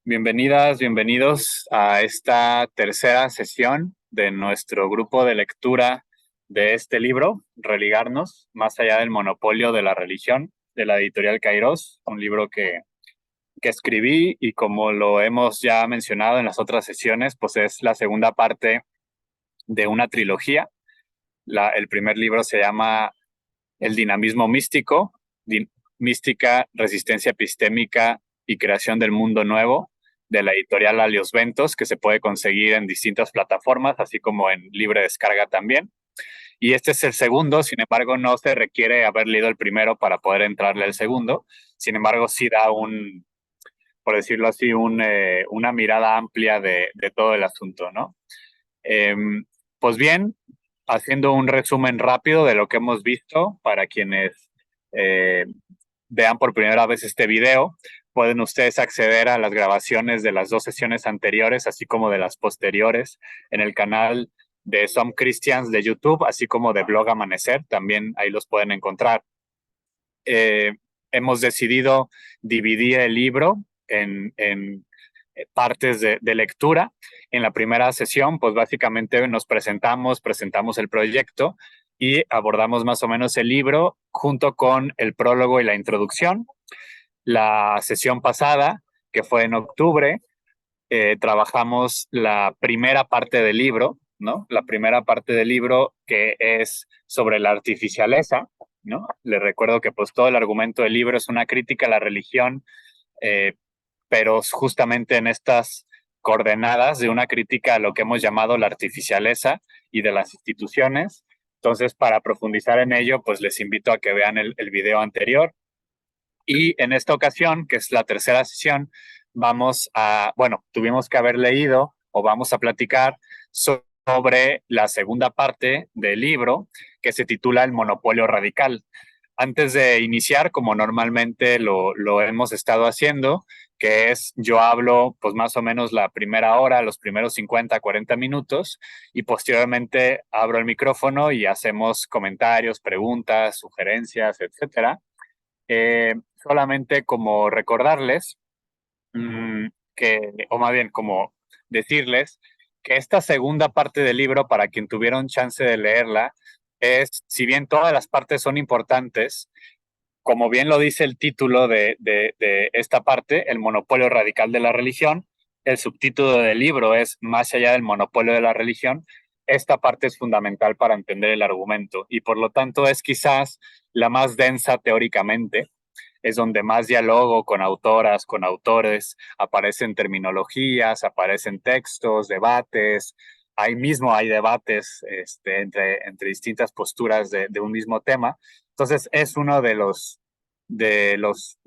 Bienvenidas, bienvenidos a esta tercera sesión de nuestro grupo de lectura de este libro, Religarnos, más allá del monopolio de la religión, de la editorial Kairos, un libro que escribí y como lo hemos ya mencionado en las otras sesiones, pues es la segunda parte de una trilogía. El primer libro se llama El dinamismo místico, mística, resistencia epistémica y creación del mundo nuevo, de la editorial Alios Ventos, que se puede conseguir en distintas plataformas, así como en libre descarga también. Y este es el segundo, sin embargo, no se requiere haber leído el primero para poder entrarle al segundo. Sin embargo, sí da por decirlo así, una mirada amplia de todo el asunto, ¿no? Eh, pues bien, haciendo un resumen rápido de lo que hemos visto para quienes eh, vean por primera vez este video, pueden ustedes acceder a las grabaciones de las dos sesiones anteriores, así como de las posteriores, en el canal de Some Christians de YouTube, así como de Blog Amanecer, también ahí los pueden encontrar. Hemos decidido dividir el libro en partes de lectura. En la primera sesión, pues básicamente nos presentamos el proyecto y abordamos más o menos el libro junto con el prólogo y la introducción. La sesión pasada, que fue en octubre, trabajamos la primera parte del libro, ¿no? La primera parte del libro que es sobre la artificialeza, ¿no? Les recuerdo que pues todo el argumento del libro es una crítica a la religión, eh, pero justamente en estas coordenadas de una crítica a lo que hemos llamado la artificialeza y de las instituciones. Entonces, para profundizar en ello, pues les invito a que vean el video anterior. Y en esta ocasión, que es la tercera sesión, tuvimos que haber leído o vamos a platicar sobre la segunda parte del libro que se titula El monopolio radical. Antes de iniciar, como normalmente lo hemos estado haciendo, que es yo hablo pues más o menos la primera hora, los primeros 50, 40 minutos y posteriormente abro el micrófono y hacemos comentarios, preguntas, sugerencias, etcétera. Solamente como recordarles o más bien como decirles que esta segunda parte del libro, para quien tuvieron chance de leerla, si bien todas las partes son importantes, como bien lo dice el título de esta parte, El monopolio radical de la religión, el subtítulo del libro es Más allá del monopolio de la religión. Esta parte es fundamental para entender el argumento y por lo tanto es quizás la más densa teóricamente, es donde más diálogo con autoras, con autores, aparecen terminologías, aparecen textos, debates, ahí mismo hay debates entre distintas posturas de un mismo tema. Entonces es uno de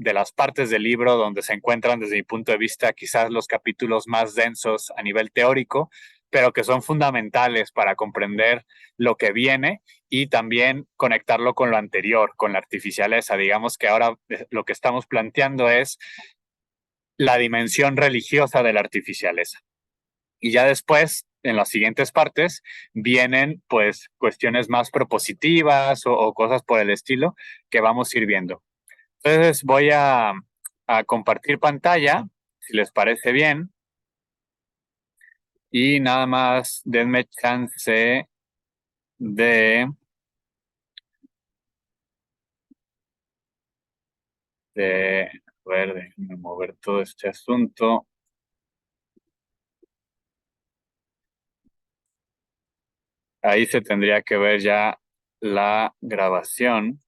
las partes del libro donde se encuentran desde mi punto de vista quizás los capítulos más densos a nivel teórico, pero que son fundamentales para comprender lo que viene y también conectarlo con lo anterior, con la artificialeza. Digamos que ahora lo que estamos planteando es la dimensión religiosa de la artificialeza. Y ya después, en las siguientes partes, vienen pues cuestiones más propositivas o cosas por el estilo que vamos a ir viendo. Entonces voy a compartir pantalla, si les parece bien, y nada más denme chance de, a ver, déjenme mover todo este asunto. Ahí se tendría que ver ya la grabación.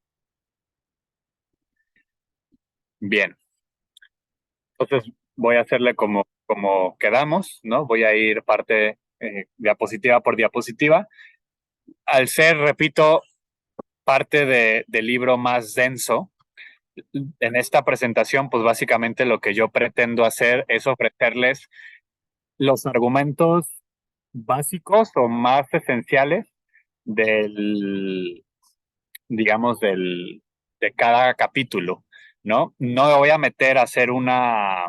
Bien, entonces voy a hacerle como quedamos, ¿no? Voy a ir parte diapositiva por diapositiva. Al ser, repito, parte del libro más denso, en esta presentación, pues básicamente lo que yo pretendo hacer es ofrecerles los argumentos básicos o más esenciales del, digamos, de cada capítulo, ¿no? No me voy a meter a hacer una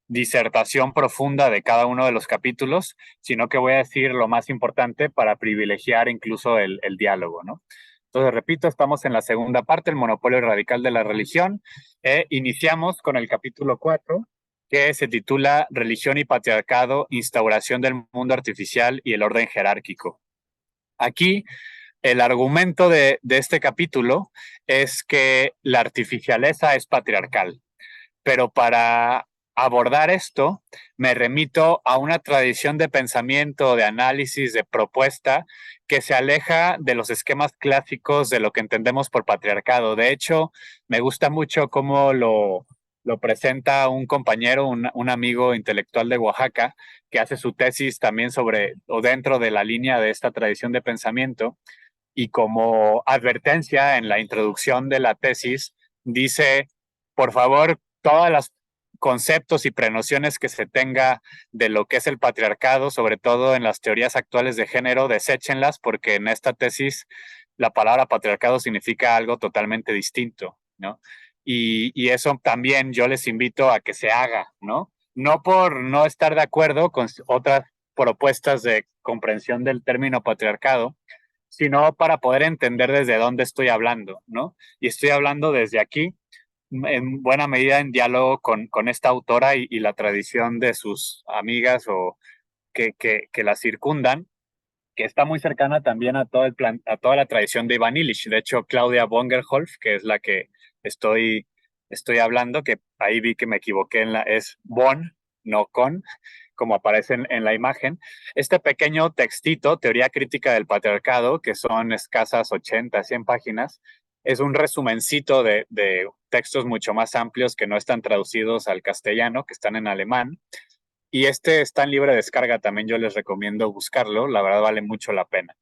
disertación profunda de cada uno de los capítulos, sino que voy a decir lo más importante para privilegiar incluso el diálogo, ¿no? Entonces, repito, estamos en la segunda parte, el monopolio radical de la religión. Iniciamos con el capítulo 4, que se titula Religión y Patriarcado, Instauración del Mundo Artificial y el Orden Jerárquico. Aquí, el argumento de este capítulo es que la artificialeza es patriarcal, pero para abordar esto me remito a una tradición de pensamiento, de análisis, de propuesta que se aleja de los esquemas clásicos de lo que entendemos por patriarcado. De hecho, me gusta mucho cómo lo presenta un compañero, un amigo intelectual de Oaxaca, que hace su tesis también sobre o dentro de la línea de esta tradición de pensamiento. Y como advertencia en la introducción de la tesis, dice, por favor, todas las conceptos y prenociones que se tenga de lo que es el patriarcado, sobre todo en las teorías actuales de género, deséchenlas porque en esta tesis la palabra patriarcado significa algo totalmente distinto, ¿no? Y eso también yo les invito a que se haga, ¿no? No por no estar de acuerdo con otras propuestas de comprensión del término patriarcado, sino para poder entender desde dónde estoy hablando, ¿no? Y estoy hablando desde aquí, en buena medida en diálogo con esta autora y la tradición de sus amigas o que la circundan, que está muy cercana también a todo el plan, a toda la tradición de Ivan Illich. De hecho, Claudia Bongerholf, que es la que estoy, estoy hablando, que ahí vi que me equivoqué es Bon, no con, como aparece en la imagen. Este pequeño textito, Teoría Crítica del Patriarcado, que son escasas 80, 100 páginas, es un resumencito de textos mucho más amplios que no están traducidos al castellano, que están en alemán. Y este está en libre descarga, también yo les recomiendo buscarlo, la verdad vale mucho la pena.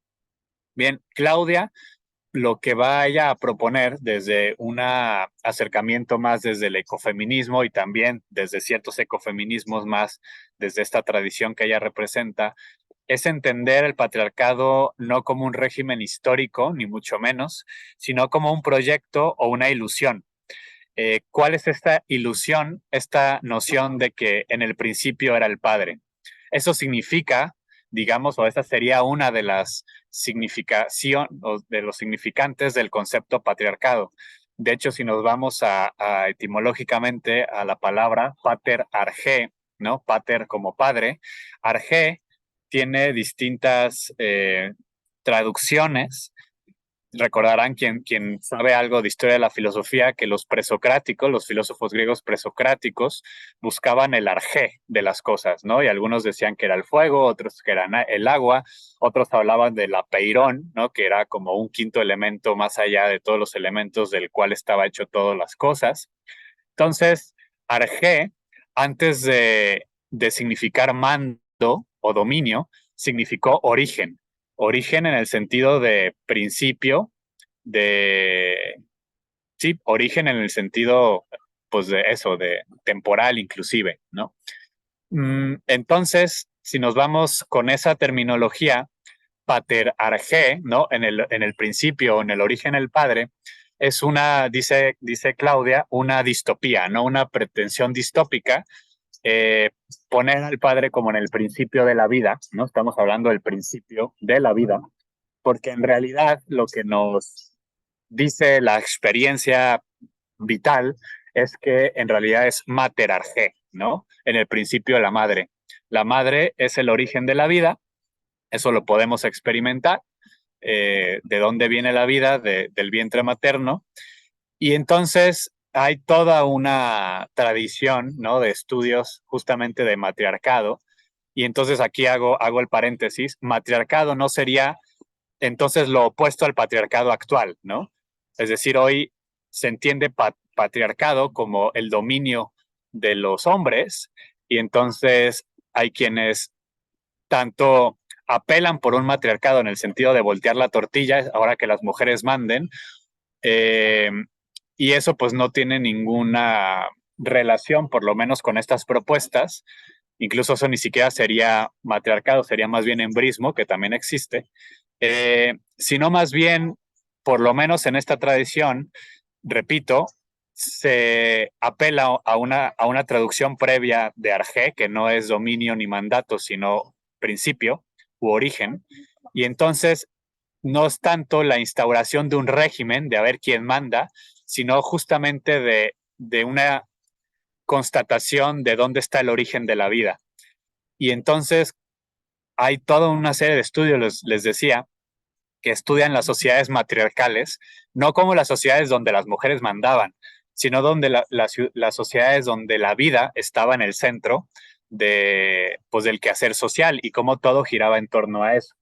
Bien, Claudia, lo que va ella a proponer desde un acercamiento más desde el ecofeminismo y también desde ciertos ecofeminismos más desde esta tradición que ella representa, es entender el patriarcado no como un régimen histórico, ni mucho menos, sino como un proyecto o una ilusión. ¿Cuál es esta ilusión, esta noción de que en el principio era el padre? Eso significa, digamos, o esa sería una de las significación o de los significantes del concepto patriarcado. De hecho, si nos vamos a etimológicamente a la palabra pater arge, ¿no? Pater como padre, arge tiene distintas traducciones. Recordarán quien sabe algo de historia de la filosofía que los presocráticos, los filósofos griegos presocráticos, buscaban el arjé de las cosas, ¿no? Y algunos decían que era el fuego, otros que era el agua, otros hablaban del apeirón, ¿no? Que era como un quinto elemento más allá de todos los elementos del cual estaba hecho todas las cosas. Entonces, arjé, antes de significar mando o dominio, significó origen. Origen en el sentido de principio, de, sí, origen en el sentido, pues de eso, de temporal inclusive, ¿no? Entonces, si nos vamos con esa terminología, pater arge, ¿no? En el principio, en el origen del padre, es una, dice Claudia, una distopía, ¿no? Una pretensión distópica, eh, poner al padre como en el principio de la vida, ¿no? Estamos hablando del principio de la vida, porque en realidad lo que nos dice la experiencia vital es que en realidad es mater arge, ¿no? En el principio de la madre. La madre es el origen de la vida, eso lo podemos experimentar, de dónde viene la vida, del vientre materno. Y entonces hay toda una tradición, ¿no? De estudios justamente de matriarcado. Y entonces aquí hago el paréntesis, matriarcado no sería entonces lo opuesto al patriarcado actual, ¿no? Es decir, hoy se entiende patriarcado como el dominio de los hombres y entonces hay quienes tanto apelan por un matriarcado en el sentido de voltear la tortilla, ahora que las mujeres manden, eh, y eso pues no tiene ninguna relación, por lo menos con estas propuestas, incluso eso ni siquiera sería matriarcado, sería más bien embrismo, que también existe, sino más bien, por lo menos en esta tradición, repito, se apela a una traducción previa de arjé, que no es dominio ni mandato, sino principio u origen, y entonces no es tanto la instauración de un régimen, de a ver quién manda, sino justamente de una constatación de dónde está el origen de la vida. Y entonces hay toda una serie de estudios, les decía, que estudian las sociedades matriarcales, no como las sociedades donde las mujeres mandaban, sino donde las sociedades donde la vida estaba en el centro pues, del quehacer social y cómo todo giraba en torno a eso.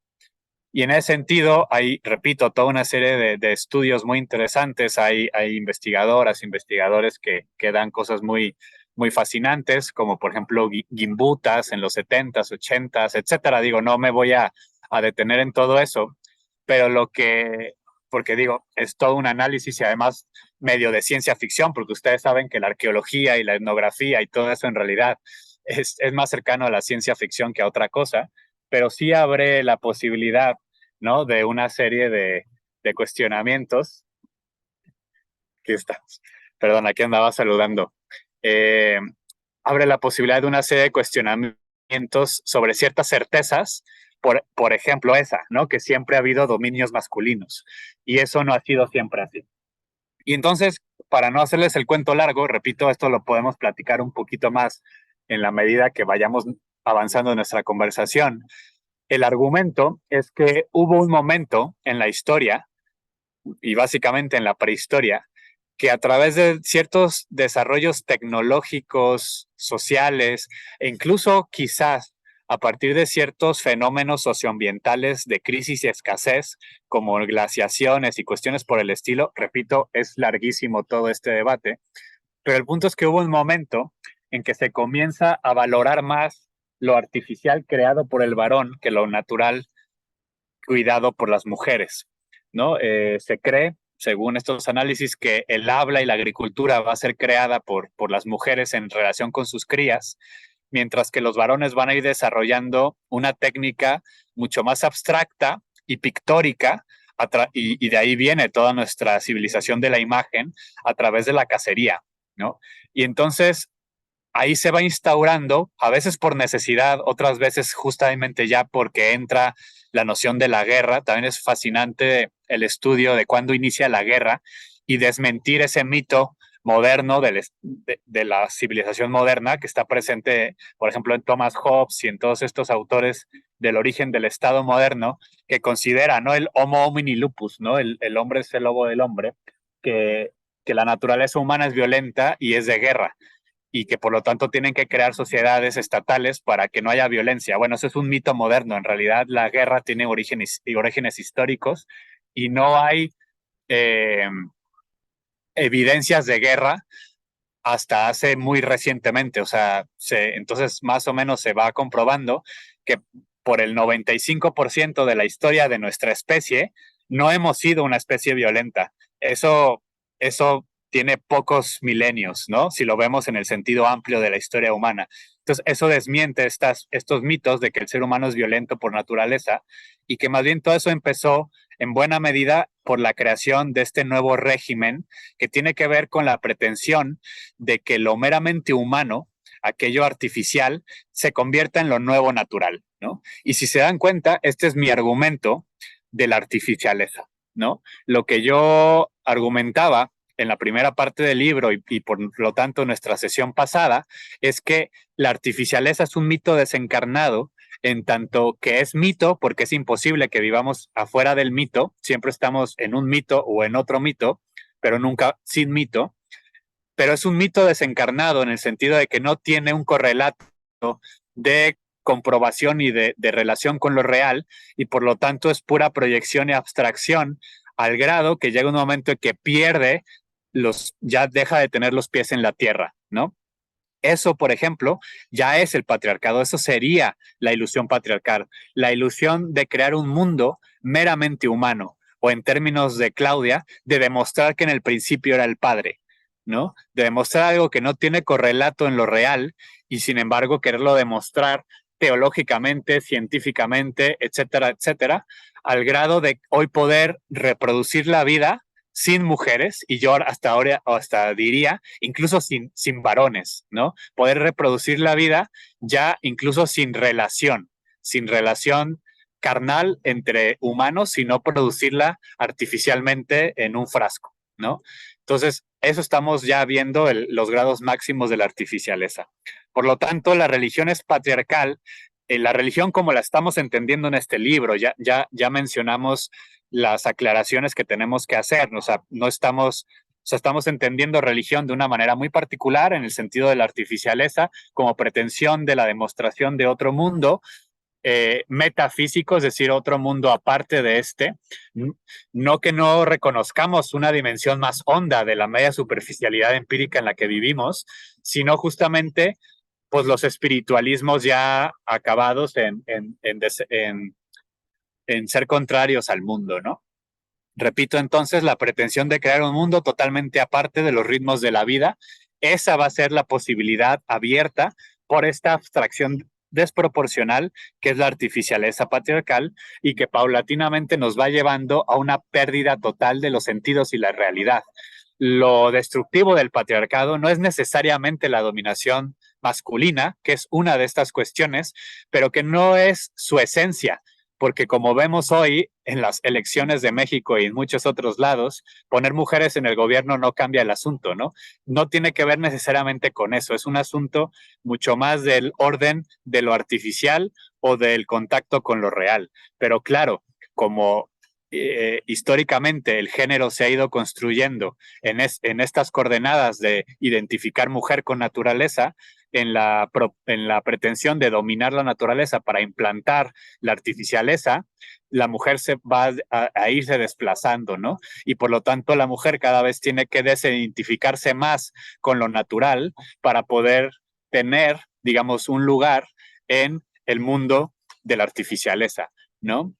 Y en ese sentido, hay, repito, toda una serie de estudios muy interesantes. Hay investigadoras, investigadores que dan cosas muy fascinantes, como por ejemplo Gimbutas en los 70s, 80s, etcétera. Digo, no me voy a detener en todo eso, pero porque digo, es todo un análisis y además medio de ciencia ficción, porque ustedes saben que la arqueología y la etnografía y todo eso en realidad es más cercano a la ciencia ficción que a otra cosa, pero sí abre la posibilidad, ¿no? De una serie de cuestionamientos. Aquí estamos. Perdón, aquí andaba saludando. Eh, Abre la posibilidad de una serie de cuestionamientos sobre ciertas certezas, por ejemplo esa, ¿no? Que siempre ha habido dominios masculinos y eso no ha sido siempre así. Y entonces, para no hacerles el cuento largo, repito, esto lo podemos platicar un poquito más en la medida que vayamos avanzando en nuestra conversación. El argumento es que hubo un momento en la historia, y básicamente en la prehistoria, que a través de ciertos desarrollos tecnológicos, sociales, e incluso quizás a partir de ciertos fenómenos socioambientales de crisis y escasez, como glaciaciones y cuestiones por el estilo, repito, es larguísimo todo este debate, pero el punto es que hubo un momento en que se comienza a valorar más lo artificial creado por el varón que lo natural cuidado por las mujeres, ¿no? Se cree, según estos análisis, que el habla y la agricultura va a ser creada por las mujeres en relación con sus crías, mientras que los varones van a ir desarrollando una técnica mucho más abstracta y pictórica, y de ahí viene toda nuestra civilización de la imagen a través de la cacería, ¿no? Y entonces ahí se va instaurando, a veces por necesidad, otras veces justamente ya porque entra la noción de la guerra. También es fascinante el estudio de cuándo inicia la guerra y desmentir ese mito moderno de la civilización moderna que está presente, por ejemplo, en Thomas Hobbes y en todos estos autores del origen del Estado moderno, que considera, ¿no? El homo homini lupus, ¿no? El hombre es el lobo del hombre, que, que la naturaleza humana es violenta y es de guerra y que por lo tanto tienen que crear sociedades estatales para que no haya violencia. Bueno, eso es un mito moderno. En realidad la guerra tiene orígenes históricos y no hay eh, evidencias de guerra hasta hace muy recientemente. O sea, entonces más o menos se va comprobando que por el 95% de la historia de nuestra especie no hemos sido una especie violenta. Eso tiene pocos milenios, ¿no? Si lo vemos en el sentido amplio de la historia humana. Entonces, eso desmiente estos mitos de que el ser humano es violento por naturaleza y que más bien todo eso empezó en buena medida por la creación de este nuevo régimen que tiene que ver con la pretensión de que lo meramente humano, aquello artificial, se convierta en lo nuevo natural, ¿no? Y si se dan cuenta, este es mi argumento de la artificialeza, ¿no? Lo que yo argumentaba en la primera parte del libro y por lo tanto nuestra sesión pasada es que la artificialeza es un mito desencarnado en tanto que es mito porque es imposible que vivamos afuera del mito, siempre estamos en un mito o en otro mito, pero nunca sin mito, pero es un mito desencarnado en el sentido de que no tiene un correlato de comprobación y de relación con lo real y por lo tanto es pura proyección y abstracción al grado que llega un momento en que pierde ya deja de tener los pies en la tierra, ¿no? Eso, por ejemplo, ya es el patriarcado, eso sería la ilusión patriarcal, la ilusión de crear un mundo meramente humano, o en términos de Claudia, de demostrar que en el principio era el padre, ¿no? De demostrar algo que no tiene correlato en lo real y sin embargo quererlo demostrar teológicamente, científicamente, etcétera, etcétera, al grado de hoy poder reproducir la vida sin mujeres, y yo hasta ahora, o hasta diría, incluso sin varones, ¿no? Poder reproducir la vida ya incluso sin relación carnal entre humanos, sino producirla artificialmente en un frasco, ¿no? Entonces, eso estamos ya viendo los grados máximos de la artificialeza. Por lo tanto, la religión es patriarcal. La religión como la estamos entendiendo en este libro, ya mencionamos las aclaraciones que tenemos que hacer. O sea, no estamos, o sea, estamos entendiendo religión de una manera muy particular en el sentido de la artificialeza como pretensión de la demostración de otro mundo metafísico, es decir, otro mundo aparte de este. No que no reconozcamos una dimensión más honda de la media superficialidad empírica en la que vivimos, sino justamente pues los espiritualismos ya acabados en ser contrarios al mundo, ¿no? Repito entonces, la pretensión de crear un mundo totalmente aparte de los ritmos de la vida, esa va a ser la posibilidad abierta por esta abstracción desproporcional que es la artificialeza patriarcal y que paulatinamente nos va llevando a una pérdida total de los sentidos y la realidad. Lo destructivo del patriarcado no es necesariamente la dominación masculina, que es una de estas cuestiones, pero que no es su esencia, porque como vemos hoy en las elecciones de México y en muchos otros lados, poner mujeres en el gobierno no cambia el asunto, ¿no? No tiene que ver necesariamente con eso, es un asunto mucho más del orden de lo artificial o del contacto con lo real. Pero claro, como históricamente el género se ha ido construyendo en estas coordenadas de identificar mujer con naturaleza, en la pretensión de dominar la naturaleza para implantar la artificialeza, la mujer se va a irse desplazando, ¿no? Y por lo tanto la mujer cada vez tiene que desidentificarse más con lo natural para poder tener, digamos, un lugar en el mundo de la artificialeza, ¿no?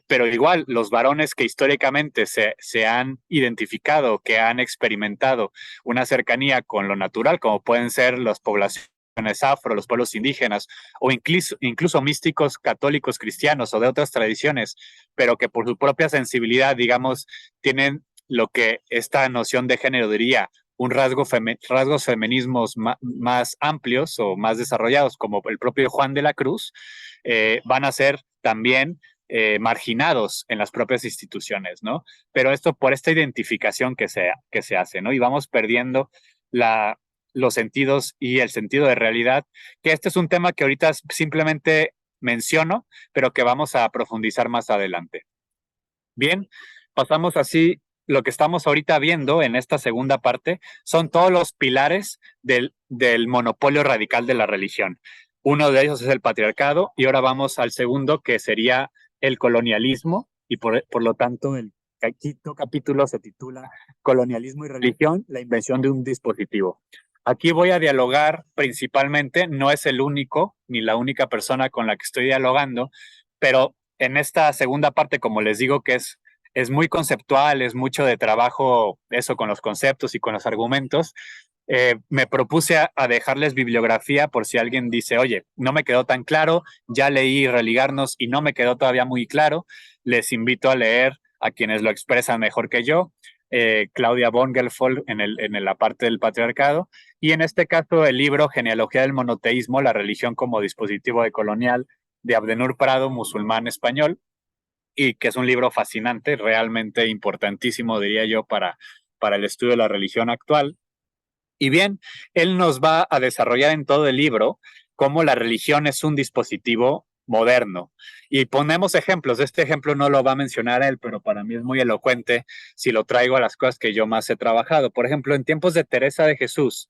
Pero igual, los varones que históricamente se han identificado, que han experimentado una cercanía con lo natural, como pueden ser las poblaciones afro, los pueblos indígenas, o incluso místicos católicos cristianos o de otras tradiciones, pero que por su propia sensibilidad, digamos, tienen lo que esta noción de género diría, rasgos feminismos más amplios o más desarrollados, como el propio Juan de la Cruz, van a ser también marginados en las propias instituciones, ¿no? Pero esto por esta identificación que se hace, ¿no? Y vamos perdiendo los sentidos y el sentido de realidad, que este es un tema que ahorita simplemente menciono, pero que vamos a profundizar más adelante. Bien, pasamos así. Lo que estamos ahorita viendo en esta segunda parte son todos los pilares del monopolio radical de la religión. Uno de ellos es el patriarcado y ahora vamos al segundo, que sería el colonialismo, y por lo tanto el quinto capítulo se titula Colonialismo y religión, la invención de un dispositivo. Aquí voy a dialogar principalmente, no es el único ni la única persona con la que estoy dialogando, pero en esta segunda parte, como les digo, que es muy conceptual, es mucho de trabajo eso con los conceptos y con los argumentos, me propuse a dejarles bibliografía por si alguien dice, oye, no me quedó tan claro, ya leí Religarnos y no me quedó todavía muy claro, les invito a leer a quienes lo expresan mejor que yo, Claudia Bongelfold en la parte del patriarcado, y en este caso el libro Genealogía del monoteísmo, la religión como dispositivo decolonial, de Abdenur Prado, musulmán español, y que es un libro fascinante, realmente importantísimo, diría yo, para el estudio de la religión actual. Y bien, él nos va a desarrollar en todo el libro cómo la religión es un dispositivo moderno. Y ponemos ejemplos. Este ejemplo no lo va a mencionar él, pero para mí es muy elocuente si lo traigo a las cosas que yo más he trabajado. Por ejemplo, en tiempos de Teresa de Jesús,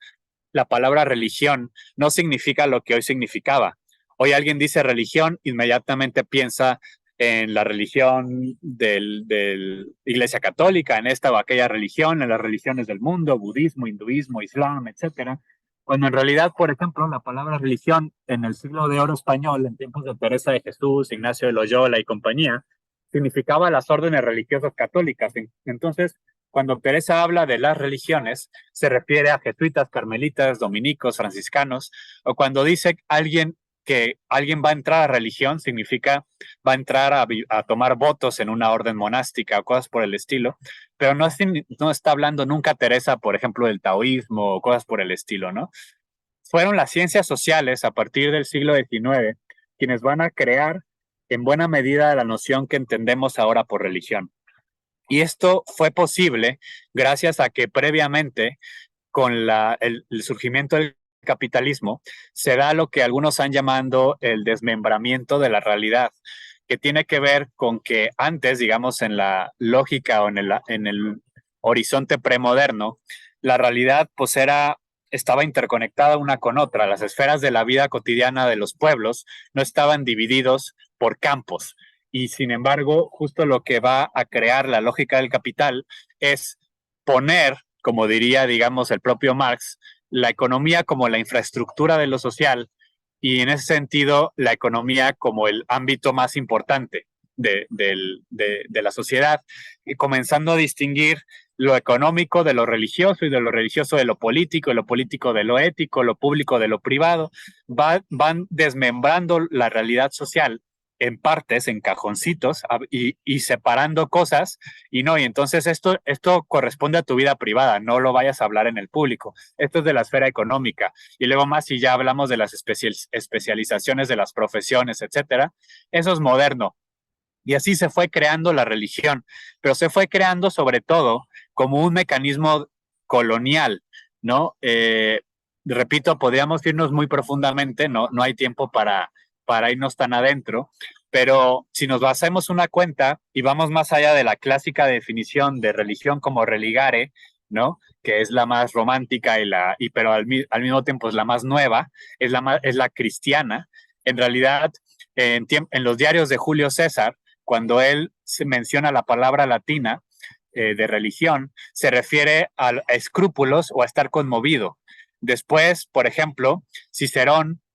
la palabra religión no significa lo que hoy significaba. Hoy alguien dice religión, inmediatamente piensa en la religión del Iglesia Católica, en esta o aquella religión, en las religiones del mundo, budismo, hinduismo, islam, etcétera. Cuando en realidad, por ejemplo, la palabra religión en el siglo de oro español, en tiempos de Teresa de Jesús, Ignacio de Loyola y compañía, significaba las órdenes religiosas católicas. Entonces, cuando Teresa habla de las religiones, se refiere a jesuitas, carmelitas, dominicos, franciscanos, o cuando dice alguien que alguien va a entrar a religión, significa va a entrar a tomar votos en una orden monástica o cosas por el estilo, pero no está hablando nunca Teresa, por ejemplo, del taoísmo o cosas por el estilo, ¿no? Fueron las ciencias sociales a partir del siglo XIX quienes van a crear en buena medida la noción que entendemos ahora por religión. Y esto fue posible gracias a que previamente, con el surgimiento del capitalismo, se da lo que algunos han llamado el desmembramiento de la realidad, que tiene que ver con que antes, digamos, en la lógica o en el horizonte premoderno, la realidad pues estaba interconectada una con otra. Las esferas de la vida cotidiana de los pueblos no estaban divididos por campos. Y sin embargo, justo lo que va a crear la lógica del capital es poner, como diría, digamos, el propio Marx, la economía como la infraestructura de lo social y en ese sentido la economía como el ámbito más importante de la sociedad, y comenzando a distinguir lo económico de lo religioso y de lo religioso de lo político, y lo político de lo ético, lo público de lo privado. Van desmembrando la realidad social en partes, en cajoncitos, y separando cosas, y entonces esto corresponde a tu vida privada, no lo vayas a hablar en el público. Esto es de la esfera económica. Y luego más, si ya hablamos de las especializaciones de las profesiones, etcétera, eso es moderno. Y así se fue creando la religión, pero se fue creando sobre todo como un mecanismo colonial, ¿no? Repito, podríamos irnos muy profundamente, no hay tiempo para irnos tan adentro, pero si nos basamos una cuenta y vamos más allá de la clásica definición de religión como religare, ¿no? Que es la más romántica pero al mismo tiempo es la más nueva, es la cristiana. En realidad, en los diarios de Julio César, cuando él se menciona la palabra latina de religión, se refiere a escrúpulos o a estar conmovido. Después, por ejemplo,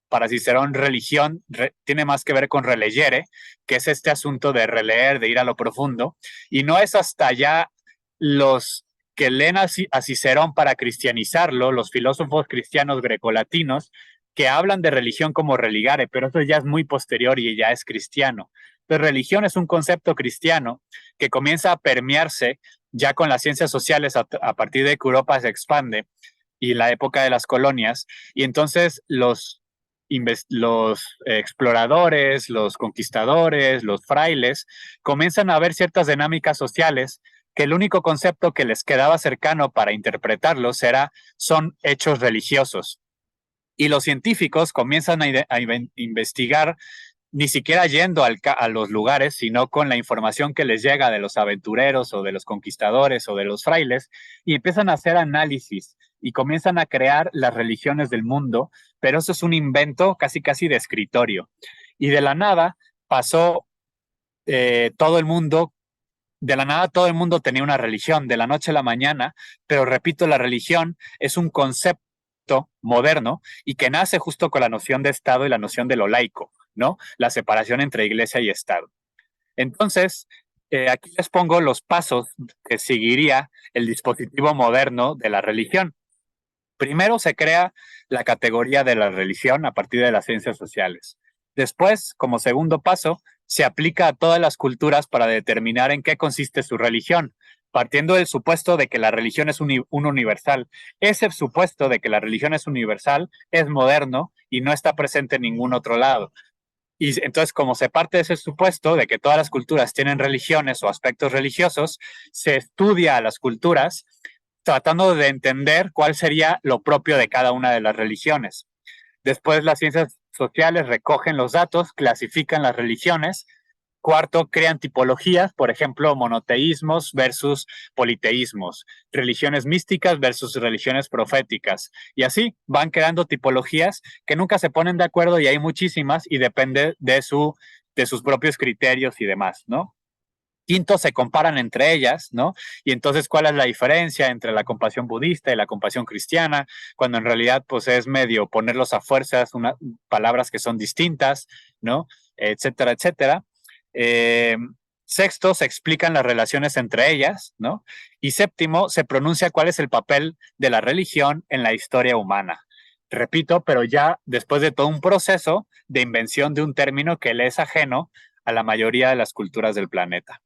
para Cicerón, religión tiene más que ver con relegere, que es este asunto de releer, de ir a lo profundo, y no es hasta ya los que leen a Cicerón para cristianizarlo, los filósofos cristianos grecolatinos, que hablan de religión como religare, pero eso ya es muy posterior y ya es cristiano. Entonces, religión es un concepto cristiano que comienza a permearse ya con las ciencias sociales a partir de que Europa se expande y la época de las colonias, y entonces los exploradores, los conquistadores, los frailes, comienzan a ver ciertas dinámicas sociales que el único concepto que les quedaba cercano para interpretarlos son hechos religiosos. Y los científicos comienzan a investigar ni siquiera yendo a los lugares, sino con la información que les llega de los aventureros o de los conquistadores o de los frailes, y empiezan a hacer análisis y comienzan a crear las religiones del mundo, pero eso es un invento casi casi de escritorio. Y de la nada pasó todo el mundo, de la nada todo el mundo tenía una religión, de la noche a la mañana, pero repito, la religión es un concepto moderno y que nace justo con la noción de Estado y la noción de lo laico, ¿no? La separación entre iglesia y Estado. Entonces, aquí les pongo los pasos que seguiría el dispositivo moderno de la religión. Primero se crea la categoría de la religión a partir de las ciencias sociales. Después, como segundo paso, se aplica a todas las culturas para determinar en qué consiste su religión, partiendo del supuesto de que la religión es un universal. Ese supuesto de que la religión es universal es moderno y no está presente en ningún otro lado. Y entonces, como se parte de ese supuesto de que todas las culturas tienen religiones o aspectos religiosos, se estudia a las culturas tratando de entender cuál sería lo propio de cada una de las religiones. Después, las ciencias sociales recogen los datos, clasifican las religiones. Cuarto, crean tipologías, por ejemplo, monoteísmos versus politeísmos, religiones místicas versus religiones proféticas. Y así van creando tipologías que nunca se ponen de acuerdo y hay muchísimas y depende de sus propios criterios y demás, ¿no? Quinto, se comparan entre ellas, ¿no? Y entonces, ¿cuál es la diferencia entre la compasión budista y la compasión cristiana? Cuando en realidad, pues es medio ponerlos a fuerzas, palabras que son distintas, ¿no? Etcétera, etcétera. Eh, Sexto, se explican las relaciones entre ellas, ¿no? Y séptimo, se pronuncia cuál es el papel de la religión en la historia humana. Repito, pero ya después de todo un proceso de invención de un término que le es ajeno a la mayoría de las culturas del planeta.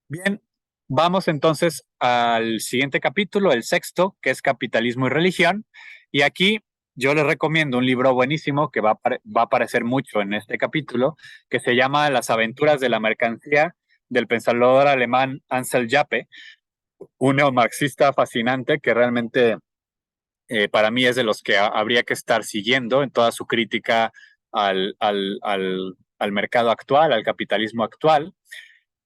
Bien, vamos entonces al siguiente capítulo, el sexto, que es Capitalismo y Religión. Y aquí yo les recomiendo un libro buenísimo que va a aparecer mucho en este capítulo, que se llama Las aventuras de la mercancía del pensador alemán Ansel Jappe, un neomarxista fascinante que realmente para mí es de los que habría que estar siguiendo en toda su crítica al mercado actual, al capitalismo actual.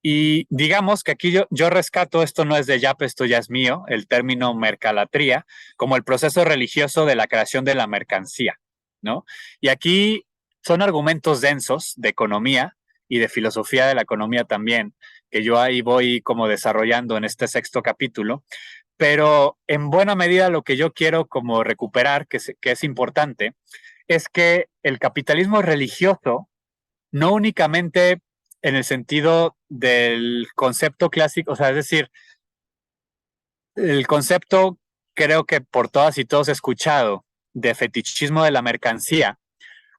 Y digamos que aquí yo rescato, esto no es de Yap, esto ya es mío, el término mercalatría, como el proceso religioso de la creación de la mercancía, ¿no? Y aquí son argumentos densos de economía y de filosofía de la economía también, que yo ahí voy como desarrollando en este sexto capítulo, pero en buena medida lo que yo quiero como recuperar, que es importante, es que el capitalismo religioso no únicamente en el sentido del concepto clásico, o sea, es decir, el concepto creo que por todas y todos he escuchado de fetichismo de la mercancía,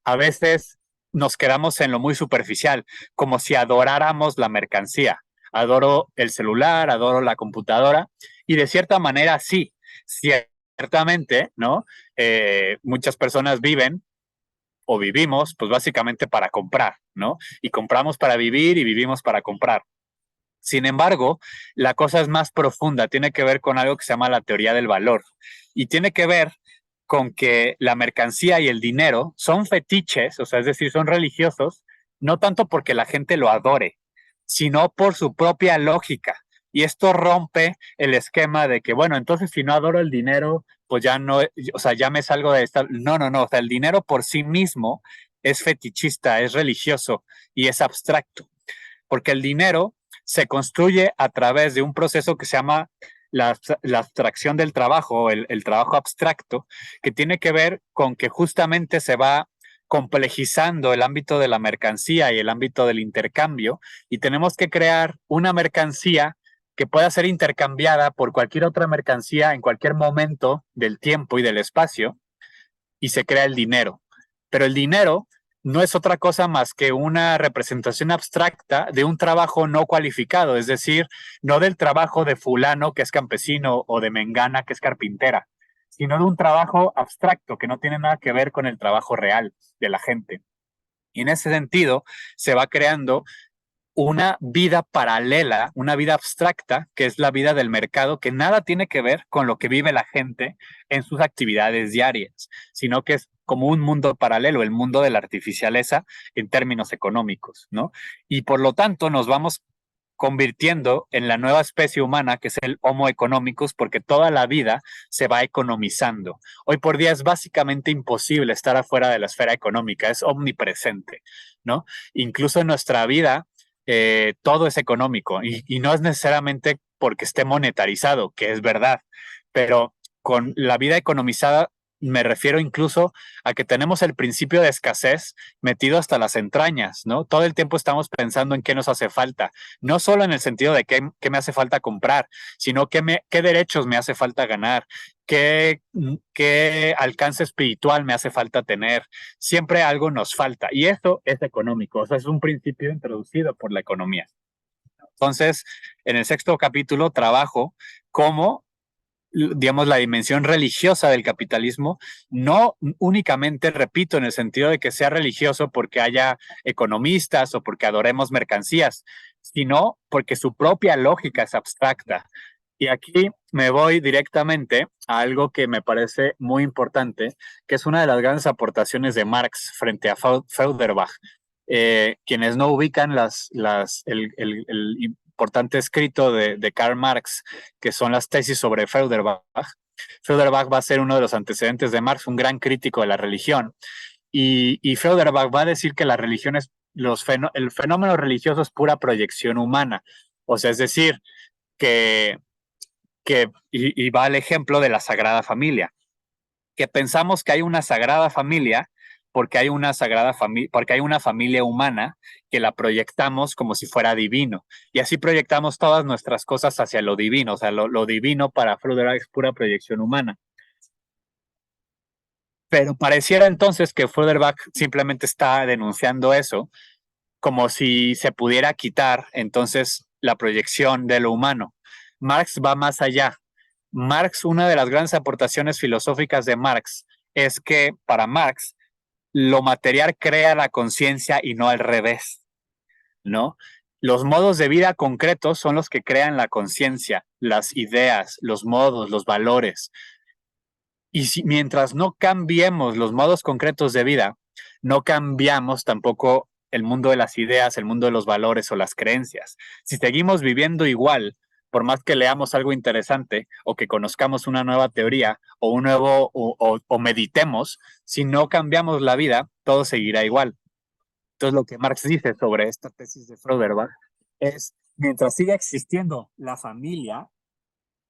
a veces nos quedamos en lo muy superficial, como si adoráramos la mercancía. Adoro el celular, adoro la computadora, y de cierta manera sí, ciertamente, ¿no? Muchas personas viven o vivimos, pues básicamente para comprar, ¿no? Y compramos para vivir y vivimos para comprar. Sin embargo, la cosa es más profunda, tiene que ver con algo que se llama la teoría del valor y tiene que ver con que la mercancía y el dinero son fetiches, o sea, es decir, son religiosos, no tanto porque la gente lo adore, sino por su propia lógica. Y esto rompe el esquema de que, bueno, entonces si no adoro el dinero, pues ya no, o sea, ya me salgo de esta. No, no, no, o sea, el dinero por sí mismo es fetichista, es religioso y es abstracto, porque el dinero se construye a través de un proceso que se llama la abstracción del trabajo, el trabajo abstracto, que tiene que ver con que justamente se va complejizando el ámbito de la mercancía y el ámbito del intercambio, y tenemos que crear una mercancía que pueda ser intercambiada por cualquier otra mercancía en cualquier momento del tiempo y del espacio, y se crea el dinero. Pero el dinero no es otra cosa más que una representación abstracta de un trabajo no cualificado, es decir, no del trabajo de fulano que es campesino o de mengana que es carpintera, sino de un trabajo abstracto que no tiene nada que ver con el trabajo real de la gente. Y en ese sentido se va creando una vida paralela, una vida abstracta, que es la vida del mercado, que nada tiene que ver con lo que vive la gente en sus actividades diarias, sino que es como un mundo paralelo, el mundo de la artificialeza en términos económicos, ¿no? Y por lo tanto nos vamos convirtiendo en la nueva especie humana, que es el Homo economicus, porque toda la vida se va economizando. Hoy por día es básicamente imposible estar afuera de la esfera económica, es omnipresente, ¿no? Incluso en nuestra vida, todo es económico y no es necesariamente porque esté monetarizado, que es verdad, pero con la vida economizada me refiero incluso a que tenemos el principio de escasez metido hasta las entrañas, ¿no? Todo el tiempo estamos pensando en qué nos hace falta, no solo en el sentido de qué me hace falta comprar, sino qué derechos me hace falta ganar, qué alcance espiritual me hace falta tener. Siempre algo nos falta y eso es económico, o sea, es un principio introducido por la economía. Entonces, en el sexto capítulo trabajo cómo, digamos, la dimensión religiosa del capitalismo, no únicamente, repito, en el sentido de que sea religioso porque haya economistas o porque adoremos mercancías, sino porque su propia lógica es abstracta. Y aquí me voy directamente a algo que me parece muy importante, que es una de las grandes aportaciones de Marx frente a Feuerbach. Quienes no ubican el importante escrito de Karl Marx, que son las tesis sobre Feuerbach. Feuerbach va a ser uno de los antecedentes de Marx, un gran crítico de la religión. Y Feuerbach va a decir que la religión es, el fenómeno religioso es pura proyección humana. O sea, es decir, que, y va al ejemplo de la Sagrada Familia, que pensamos que hay una Sagrada Familia porque hay una sagrada familia, porque hay una familia humana que la proyectamos como si fuera divino. Y así proyectamos todas nuestras cosas hacia lo divino. O sea, lo divino para Feuerbach es pura proyección humana. Pero pareciera entonces que Feuerbach simplemente está denunciando eso como si se pudiera quitar entonces la proyección de lo humano. Marx va más allá. Marx, una de las grandes aportaciones filosóficas de Marx es que para Marx lo material crea la conciencia y no al revés, ¿no? Los modos de vida concretos son los que crean la conciencia, las ideas, los modos, los valores. Y si, mientras no cambiemos los modos concretos de vida, no cambiamos tampoco el mundo de las ideas, el mundo de los valores o las creencias. Si seguimos viviendo igual, por más que leamos algo interesante o que conozcamos una nueva teoría o un nuevo o meditemos, si no cambiamos la vida, todo seguirá igual. Entonces, lo que Marx dice sobre esta tesis de Froderbach es, mientras siga existiendo la familia,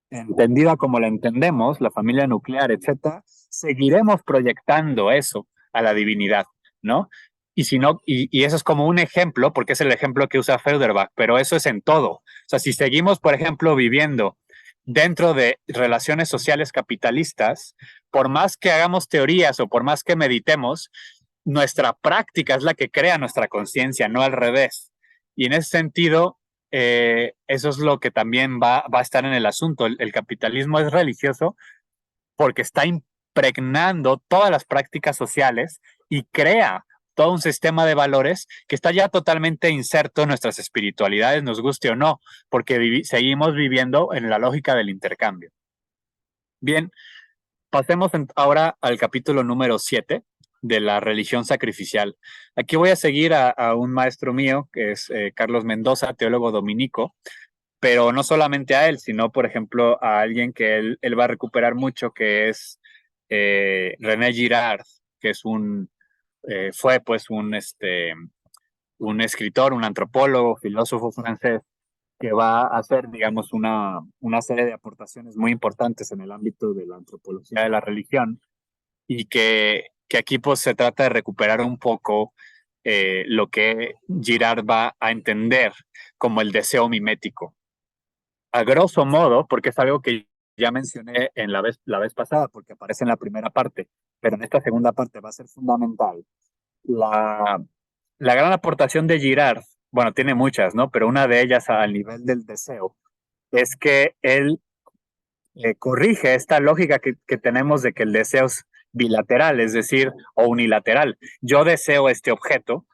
entendida como la entendemos, la familia nuclear, etcétera, seguiremos proyectando eso a la divinidad, ¿no? Y si no, y eso es como un ejemplo, porque es el ejemplo que usa Feuerbach, pero eso es en todo. O sea, si seguimos, por ejemplo, viviendo dentro de relaciones sociales capitalistas, por más que hagamos teorías o por más que meditemos, nuestra práctica es la que crea nuestra conciencia, no al revés. Y en ese sentido, eso es lo que también va a estar en el asunto. El capitalismo es religioso porque está impregnando todas las prácticas sociales y crea todo un sistema de valores que está ya totalmente inserto en nuestras espiritualidades, nos guste o no, porque seguimos viviendo en la lógica del intercambio. Bien, pasemos ahora al capítulo número 7 de la religión sacrificial. Aquí voy a seguir a un maestro mío, que es Carlos Mendoza, teólogo dominico, pero no solamente a él, sino, por ejemplo, a alguien que él va a recuperar mucho, que es René Girard, que es fue pues un escritor, un antropólogo, filósofo francés, que va a hacer, digamos, una serie de aportaciones muy importantes en el ámbito de la antropología de la religión y que aquí pues se trata de recuperar un poco lo que Girard va a entender como el deseo mimético. A grosso modo, porque es algo que ya mencioné en la vez pasada, porque aparece en la primera parte, pero en esta segunda parte va a ser fundamental. La gran aportación de Girard, bueno, tiene muchas, ¿no? Pero una de ellas al nivel del deseo es que él corrige esta lógica que tenemos de que el deseo es bilateral, es decir, o unilateral. Yo deseo este objeto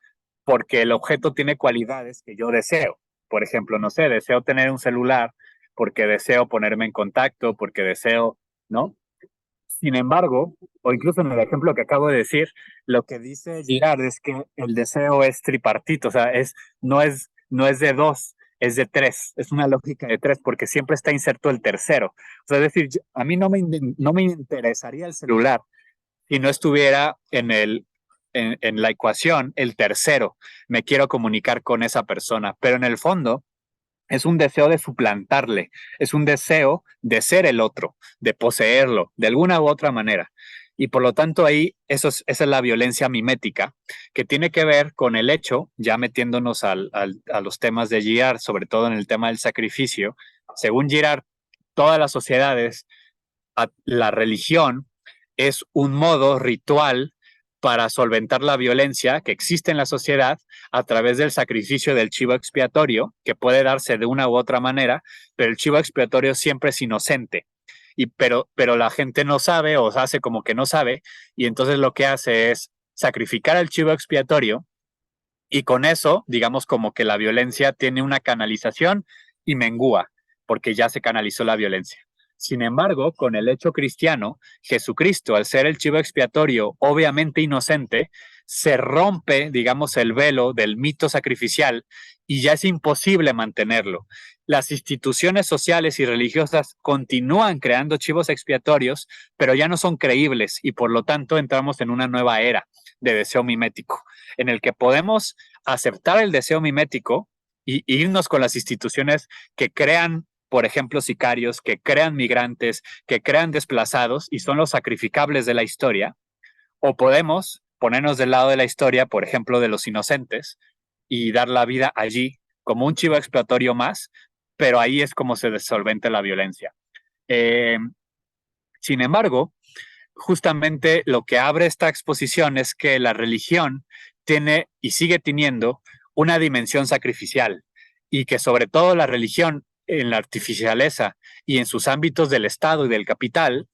porque el objeto tiene cualidades que yo deseo. Por ejemplo, no sé, deseo tener un celular porque deseo ponerme en contacto, porque deseo, ¿no? Sin embargo, o incluso en el ejemplo que acabo de decir, lo que dice Girard es que el deseo es tripartito, o sea, no es de dos, es de tres, es una lógica de tres, porque siempre está inserto el tercero. O sea, es decir, a mí no me interesaría el celular si no estuviera en la ecuación el tercero. Me quiero comunicar con esa persona, pero en el fondo es un deseo de suplantarle, es un deseo de ser el otro, de poseerlo, de alguna u otra manera. Y por lo tanto ahí esa es la violencia mimética, que tiene que ver con el hecho, ya metiéndonos a los temas de Girard, sobre todo en el tema del sacrificio. Según Girard, todas las sociedades, la religión es un modo ritual para solventar la violencia que existe en la sociedad a través del sacrificio del chivo expiatorio, que puede darse de una u otra manera, pero el chivo expiatorio siempre es inocente. Pero la gente no sabe o hace como que no sabe, y entonces lo que hace es sacrificar al chivo expiatorio y con eso, digamos como que la violencia tiene una canalización y mengúa, porque ya se canalizó la violencia. Sin embargo, con el hecho cristiano, Jesucristo, al ser el chivo expiatorio obviamente inocente, se rompe, digamos, el velo del mito sacrificial y ya es imposible mantenerlo. Las instituciones sociales y religiosas continúan creando chivos expiatorios, pero ya no son creíbles y por lo tanto entramos en una nueva era de deseo mimético, en el que podemos aceptar el deseo mimético y irnos con las instituciones que crean, por ejemplo, sicarios, que crean migrantes, que crean desplazados y son los sacrificables de la historia, o podemos ponernos del lado de la historia, por ejemplo, de los inocentes y dar la vida allí como un chivo expiatorio más, pero ahí es como se solventa la violencia. Eh, Sin embargo, justamente lo que abre esta exposición es que la religión tiene y sigue teniendo una dimensión sacrificial y que sobre todo la religión en la artificialeza y en sus ámbitos del Estado y del capital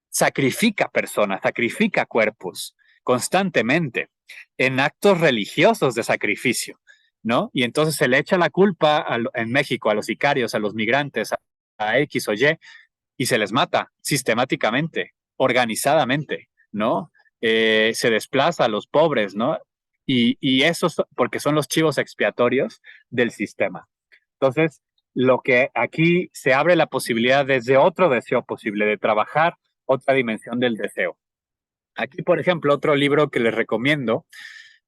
sacrifica personas, sacrifica cuerpos constantemente en actos religiosos de sacrificio. ¿no? Y entonces se le echa la culpa en México a los sicarios, a los migrantes, a X o y se les mata sistemáticamente, organizadamente, ¿no? Se desplaza a los pobres, ¿no? Y eso porque son los chivos expiatorios del sistema. Entonces, lo que aquí se abre la posibilidad desde otro deseo posible de trabajar otra dimensión del deseo. Aquí, por ejemplo, otro libro que les recomiendo,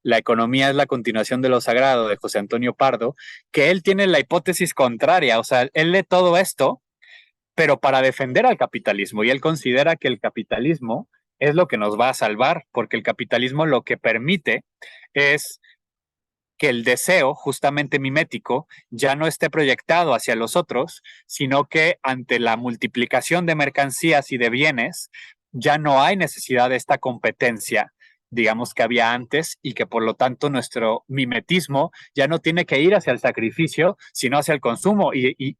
La economía es la continuación de lo sagrado, de José Antonio Pardo, que él tiene la hipótesis contraria, o sea, él lee todo esto, pero para defender al capitalismo, y él considera que el capitalismo es lo que nos va a salvar, porque el capitalismo lo que permite es que el deseo, justamente mimético, ya no esté proyectado hacia los otros, sino que ante la multiplicación de mercancías y de bienes, ya no hay necesidad de esta competencia, digamos, que había antes, y que por lo tanto nuestro mimetismo ya no tiene que ir hacia el sacrificio, sino hacia el consumo,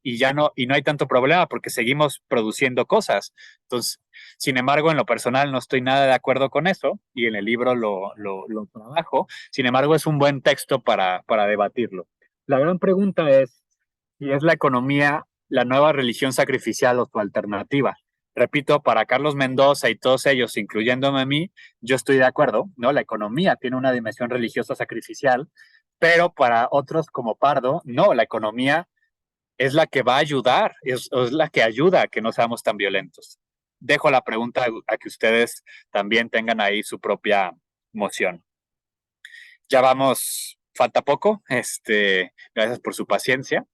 ya no, y no hay tanto problema porque seguimos produciendo cosas. Entonces, sin embargo, en lo personal no estoy nada de acuerdo con eso, y en el libro lo trabajo. Sin embargo, es un buen texto para debatirlo. La gran pregunta es si es la economía la nueva religión sacrificial o su alternativa. Repito, para Carlos Mendoza y todos ellos, incluyéndome a mí, yo estoy de acuerdo, ¿no? La economía tiene una dimensión religiosa sacrificial, pero para otros como Pardo, no, la economía es la que va a ayudar, es la que ayuda a que no seamos tan violentos. Dejo la pregunta a que ustedes también tengan ahí su propia moción. Ya vamos, falta poco, gracias por su paciencia.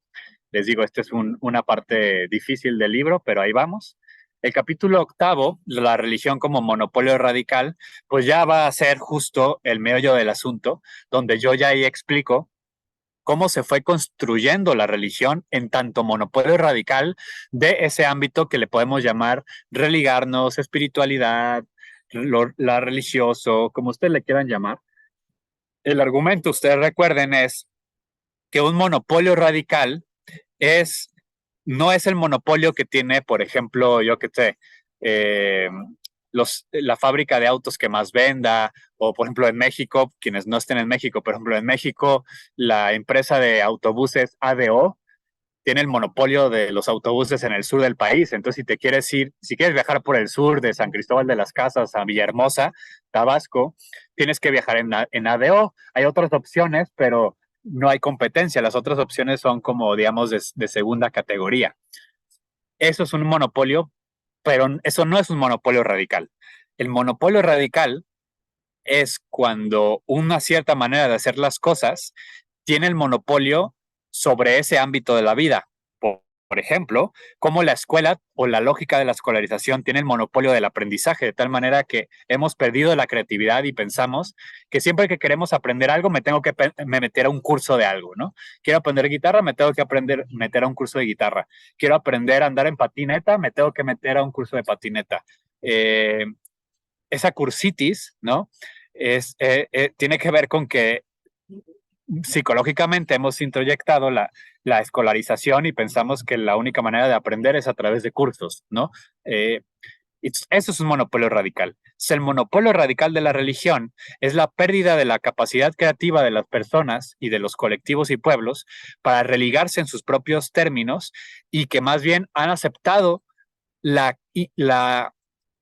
Les digo, esta es una parte difícil del libro, pero ahí vamos. El capítulo octavo, la religión como monopolio radical, pues ya va a ser justo el meollo del asunto, donde yo ya ahí explico cómo se fue construyendo la religión en tanto monopolio radical de ese ámbito que le podemos llamar religarnos, espiritualidad, la religioso, como ustedes le quieran llamar. El argumento, ustedes recuerden, es que un monopolio radical es, no es el monopolio que tiene, por ejemplo, yo qué sé, eh, la fábrica de autos que más venda, o por ejemplo en México, quienes no estén en México, por ejemplo en México, la empresa de autobuses ADO tiene el monopolio de los autobuses en el sur del país. Entonces, si te quieres ir, si quieres viajar por el sur de San Cristóbal de las Casas a Villahermosa, Tabasco, tienes que viajar en ADO. Hay otras opciones, pero no hay competencia. Las otras opciones son como, digamos, de segunda categoría. Eso es un monopolio, pero eso no es un monopolio radical. El monopolio radical es cuando una cierta manera de hacer las cosas tiene el monopolio sobre ese ámbito de la vida. Por ejemplo, como la escuela o la lógica de la escolarización tiene el monopolio del aprendizaje, de tal manera que hemos perdido la creatividad y pensamos que siempre que queremos aprender algo me tengo que meter a un curso de algo, ¿no? Quiero aprender guitarra, me tengo que meter a un curso de guitarra. Quiero aprender a andar en patineta, me tengo que meter a un curso de patineta. Esa cursitis, ¿no? Tiene que ver con que psicológicamente hemos introyectado la escolarización y pensamos que la única manera de aprender es a través de cursos, ¿no? Eso es un monopolio radical. El monopolio radical de la religión es la pérdida de la capacidad creativa de las personas y de los colectivos y pueblos para religarse en sus propios términos y que más bien han aceptado la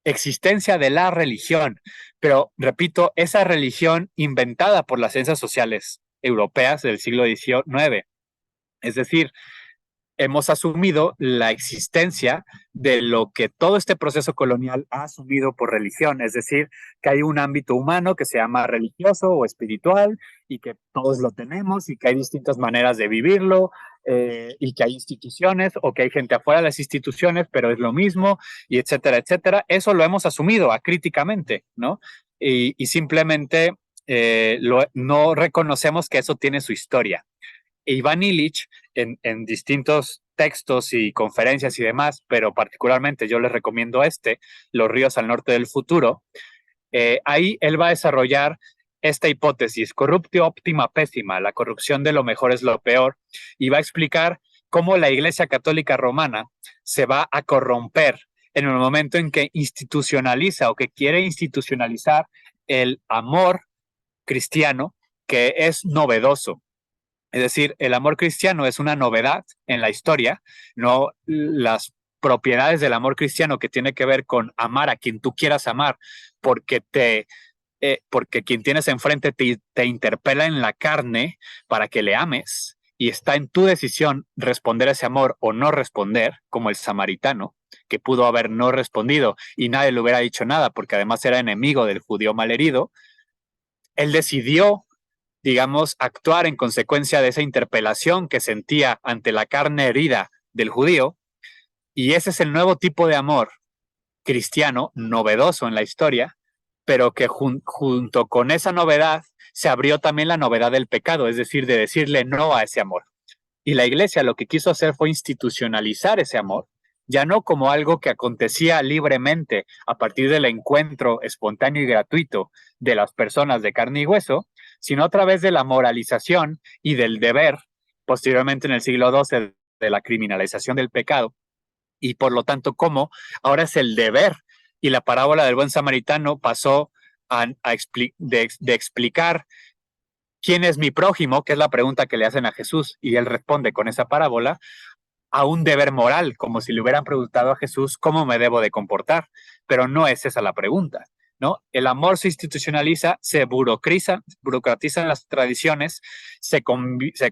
existencia de la religión. Pero, repito, esa religión inventada por las ciencias sociales europeas del siglo XIX. Es decir, hemos asumido la existencia de lo que todo este proceso colonial ha asumido por religión, es decir, que hay un ámbito humano que se llama religioso o espiritual y que todos lo tenemos y que hay distintas maneras de vivirlo y que hay instituciones o que hay gente afuera de las instituciones, pero es lo mismo y etcétera, etcétera. Eso lo hemos asumido acríticamente, ¿no? Y simplemente no reconocemos que eso tiene su historia. Iván Illich, en distintos textos y conferencias y demás, pero particularmente yo les recomiendo Los ríos al norte del futuro, ahí él va a desarrollar esta hipótesis, corruptio optima pésima, la corrupción de lo mejor es lo peor, y va a explicar cómo la Iglesia Católica Romana se va a corromper en el momento en que institucionaliza o que quiere institucionalizar el amor cristiano, que es novedoso. Es decir, el amor cristiano es una novedad en la historia, no las propiedades del amor cristiano que tiene que ver con amar a quien tú quieras amar, porque porque quien tienes enfrente te interpela en la carne para que le ames y está en tu decisión responder a ese amor o no responder, como el samaritano, que pudo haber no respondido y nadie le hubiera dicho nada porque además era enemigo del judío malherido. Él decidió, digamos, actuar en consecuencia de esa interpelación que sentía ante la carne herida del judío, y ese es el nuevo tipo de amor cristiano, novedoso en la historia, pero que junto con esa novedad se abrió también la novedad del pecado, es decir, de decirle no a ese amor. Y la iglesia lo que quiso hacer fue institucionalizar ese amor, ya no como algo que acontecía libremente a partir del encuentro espontáneo y gratuito de las personas de carne y hueso, sino a través de la moralización y del deber, posteriormente en el siglo XII, de la criminalización del pecado, y por lo tanto cómo ahora es el deber. Y la parábola del buen samaritano pasó de explicar quién es mi prójimo, que es la pregunta que le hacen a Jesús, y él responde con esa parábola, a un deber moral, como si le hubieran preguntado a Jesús cómo me debo de comportar, pero no es esa la pregunta, ¿no? El amor se institucionaliza, se burocratizan las tradiciones, se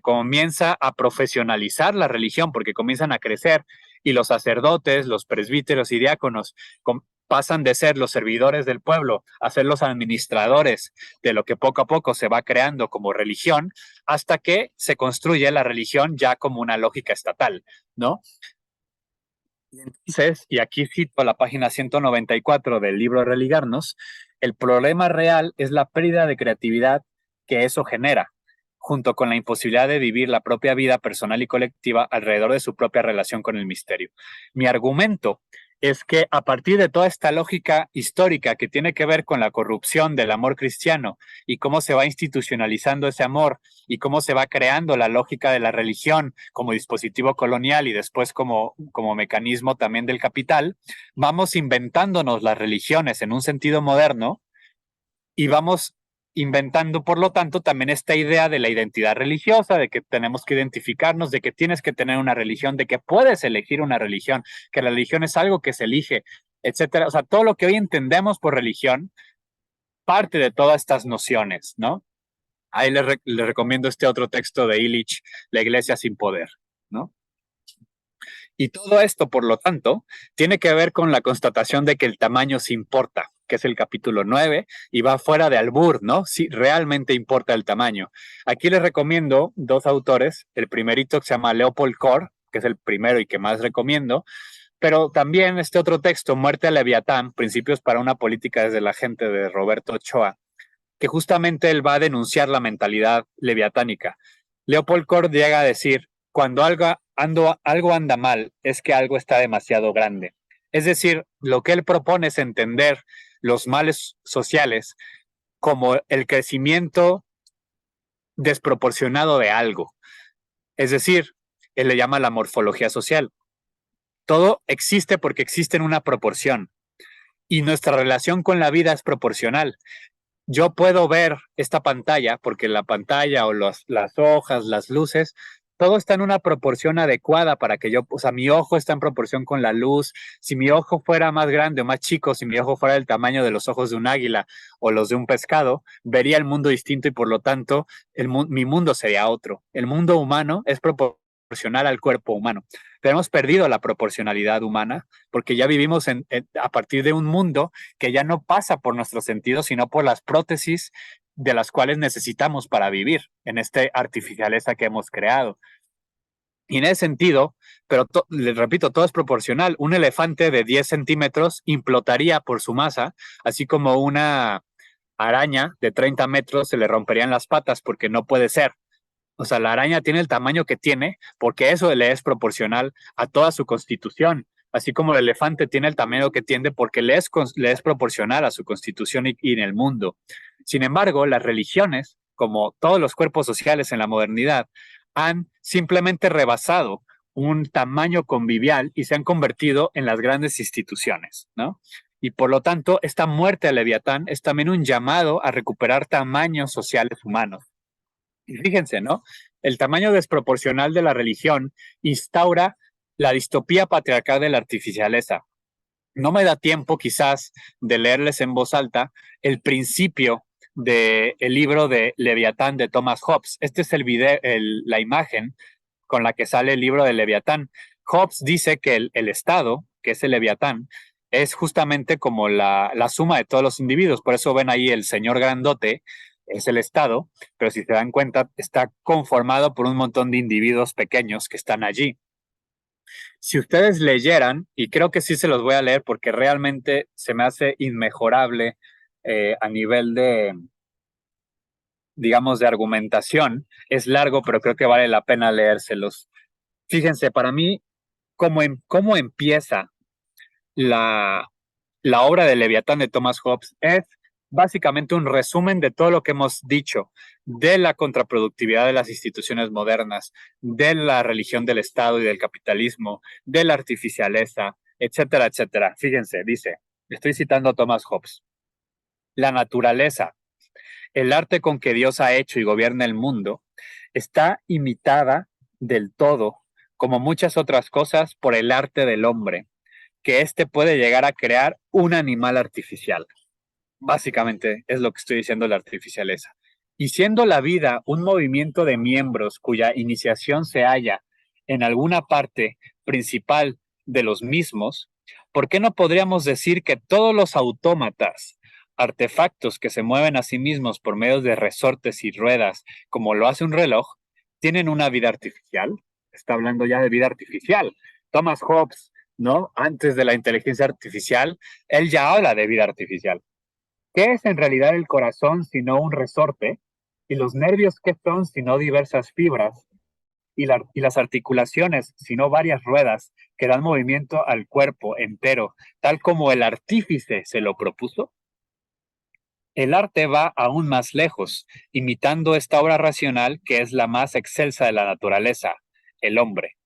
comienza a profesionalizar la religión porque comienzan a crecer y los sacerdotes, los presbíteros y diáconos pasan de ser los servidores del pueblo a ser los administradores de lo que poco a poco se va creando como religión, hasta que se construye la religión ya como una lógica estatal, ¿no? Entonces, y aquí cito la página 194 del libro Religarnos, el problema real es la pérdida de creatividad que eso genera, junto con la imposibilidad de vivir la propia vida personal y colectiva alrededor de su propia relación con el misterio. Mi argumento es que a partir de toda esta lógica histórica que tiene que ver con la corrupción del amor cristiano y cómo se va institucionalizando ese amor y cómo se va creando la lógica de la religión como dispositivo colonial y después como mecanismo también del capital, vamos inventándonos las religiones en un sentido moderno y vamos inventando, por lo tanto, también esta idea de la identidad religiosa, de que tenemos que identificarnos, de que tienes que tener una religión, de que puedes elegir una religión, que la religión es algo que se elige, etcétera. O sea, todo lo que hoy entendemos por religión parte de todas estas nociones, ¿no? Ahí les recomiendo este otro texto de Illich, La Iglesia sin poder, ¿no? Y todo esto, por lo tanto, tiene que ver con la constatación de que el tamaño sí importa, que es el capítulo 9, y va fuera de albur, ¿no? Sí, realmente importa el tamaño. Aquí les recomiendo dos autores, el primerito que se llama Leopold Kohr, que es el primero y que más recomiendo, pero también este otro texto, Muerte a Leviatán, Principios para una política desde la gente, de Roberto Ochoa, que justamente él va a denunciar la mentalidad leviatánica. Leopold Kohr llega a decir, cuando algo anda mal, es que algo está demasiado grande. Es decir, lo que él propone es entender los males sociales como el crecimiento desproporcionado de algo. Es decir, él le llama la morfología social. Todo existe porque existe en una proporción y nuestra relación con la vida es proporcional. Yo puedo ver esta pantalla porque la pantalla o las hojas, las luces, todo está en una proporción adecuada para que yo, o sea, mi ojo está en proporción con la luz. Si mi ojo fuera más grande o más chico, si mi ojo fuera del tamaño de los ojos de un águila o los de un pescado, vería el mundo distinto y por lo tanto mi mundo sería otro. El mundo humano es proporcional al cuerpo humano. Pero hemos perdido la proporcionalidad humana porque ya vivimos a partir de un mundo que ya no pasa por nuestros sentidos, sino por las prótesis de las cuales necesitamos para vivir en esta artificialeza que hemos creado. Y en ese sentido, pero les repito, todo es proporcional. Un elefante de 10 centímetros implotaría por su masa, así como una araña de 30 metros se le romperían las patas porque no puede ser. O sea, la araña tiene el tamaño que tiene porque eso le es proporcional a toda su constitución, así como el elefante tiene el tamaño que tiene porque le es proporcional a su constitución y en el mundo. Sin embargo, las religiones, como todos los cuerpos sociales en la modernidad, han simplemente rebasado un tamaño convivial y se han convertido en las grandes instituciones, ¿no? Y por lo tanto, esta muerte a Leviatán es también un llamado a recuperar tamaños sociales humanos. Y fíjense, ¿no? el tamaño desproporcional de la religión instaura la distopía patriarcal de la artificialeza. No me da tiempo quizás de leerles en voz alta el principio del libro de Leviatán de Thomas Hobbes. Este es la imagen con la que sale el libro de Leviatán. Hobbes dice que el Estado, que es el Leviatán, es justamente como la suma de todos los individuos. Por eso ven ahí el señor grandote, es el Estado, pero si se dan cuenta, está conformado por un montón de individuos pequeños que están allí. Si ustedes leyeran, y creo que sí se los voy a leer porque realmente se me hace inmejorable a nivel de, digamos, de argumentación, es largo, pero creo que vale la pena leérselos. Fíjense, para mí, cómo empieza la, la obra de Leviatán de Thomas Hobbes es básicamente un resumen de todo lo que hemos dicho, de la contraproductividad de las instituciones modernas, de la religión del Estado y del capitalismo, de la artificialeza, etcétera, etcétera. Fíjense, dice, estoy citando a Thomas Hobbes, la naturaleza, el arte con que Dios ha hecho y gobierna el mundo, está imitada del todo, como muchas otras cosas, por el arte del hombre, que éste puede llegar a crear un animal artificial. Básicamente es lo que estoy diciendo la artificialeza. Y siendo la vida un movimiento de miembros cuya iniciación se halla en alguna parte principal de los mismos, ¿por qué no podríamos decir que todos los autómatas, artefactos que se mueven a sí mismos por medio de resortes y ruedas, como lo hace un reloj, tienen una vida artificial? Está hablando ya de vida artificial. Thomas Hobbes, ¿no? Antes de la inteligencia artificial, él ya habla de vida artificial. ¿Qué es en realidad el corazón sino un resorte? ¿Y los nervios qué son sino diversas fibras? ¿Y las articulaciones sino varias ruedas que dan movimiento al cuerpo entero, tal como el artífice se lo propuso? El arte va aún más lejos, imitando esta obra racional que es la más excelsa de la naturaleza, el hombre.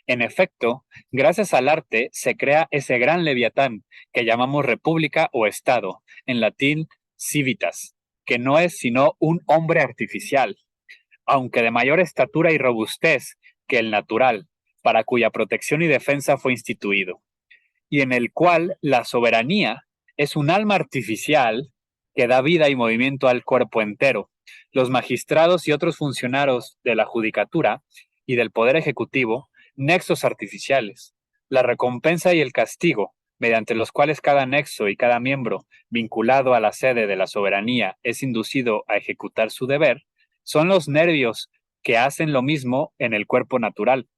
En efecto, gracias al arte se crea ese gran leviatán que llamamos república o estado, en latín civitas, que no es sino un hombre artificial, aunque de mayor estatura y robustez que el natural, para cuya protección y defensa fue instituido, y en el cual la soberanía es un alma artificial que da vida y movimiento al cuerpo entero. Los magistrados y otros funcionarios de la judicatura y del poder ejecutivo, nexos artificiales, la recompensa y el castigo, mediante los cuales cada nexo y cada miembro vinculado a la sede de la soberanía es inducido a ejecutar su deber, son los nervios que hacen lo mismo en el cuerpo natural.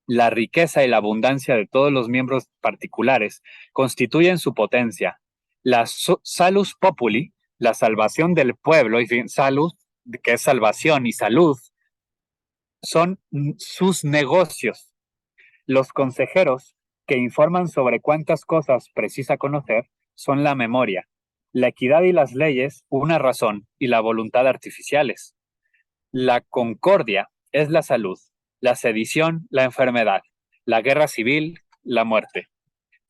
La riqueza y la abundancia de todos los miembros particulares constituyen su potencia. La salus populi, la salvación del pueblo, y salud, que es salvación y salud, son sus negocios. Los consejeros que informan sobre cuántas cosas precisa conocer son la memoria, la equidad y las leyes, una razón, y la voluntad artificiales. La concordia es la salud, la sedición, la enfermedad, la guerra civil, la muerte.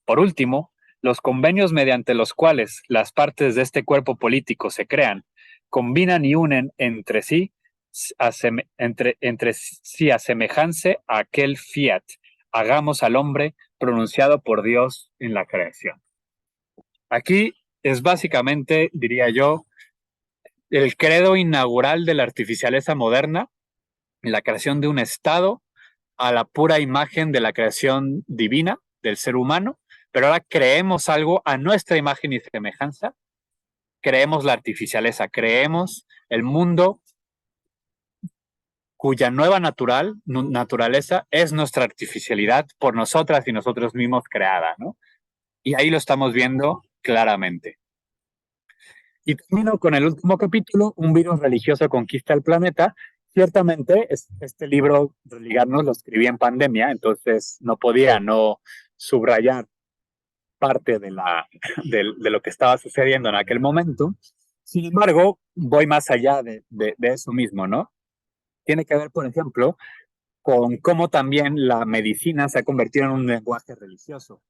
Por último, los convenios mediante los cuales las partes de este cuerpo político se crean, combinan y unen entre sí a semejanza a aquel fiat, hagamos al hombre pronunciado por Dios en la creación. Aquí es básicamente, diría yo, el credo inaugural de la artificialeza moderna, la creación de un Estado a la pura imagen de la creación divina del ser humano, pero ahora creemos algo a nuestra imagen y semejanza, creemos la artificialeza, creemos el mundo cuya nueva naturaleza es nuestra artificialidad por nosotras y nosotros mismos creada, ¿no? Y ahí lo estamos viendo claramente. Y termino con el último capítulo, un virus religioso conquista el planeta. Ciertamente, este libro, Religarnos, lo escribí en pandemia, entonces no podía no subrayar parte de lo que estaba sucediendo en aquel momento. Sin embargo, voy más allá de eso mismo, ¿no? Tiene que ver, por ejemplo, con cómo también la medicina se ha convertido en un lenguaje religioso,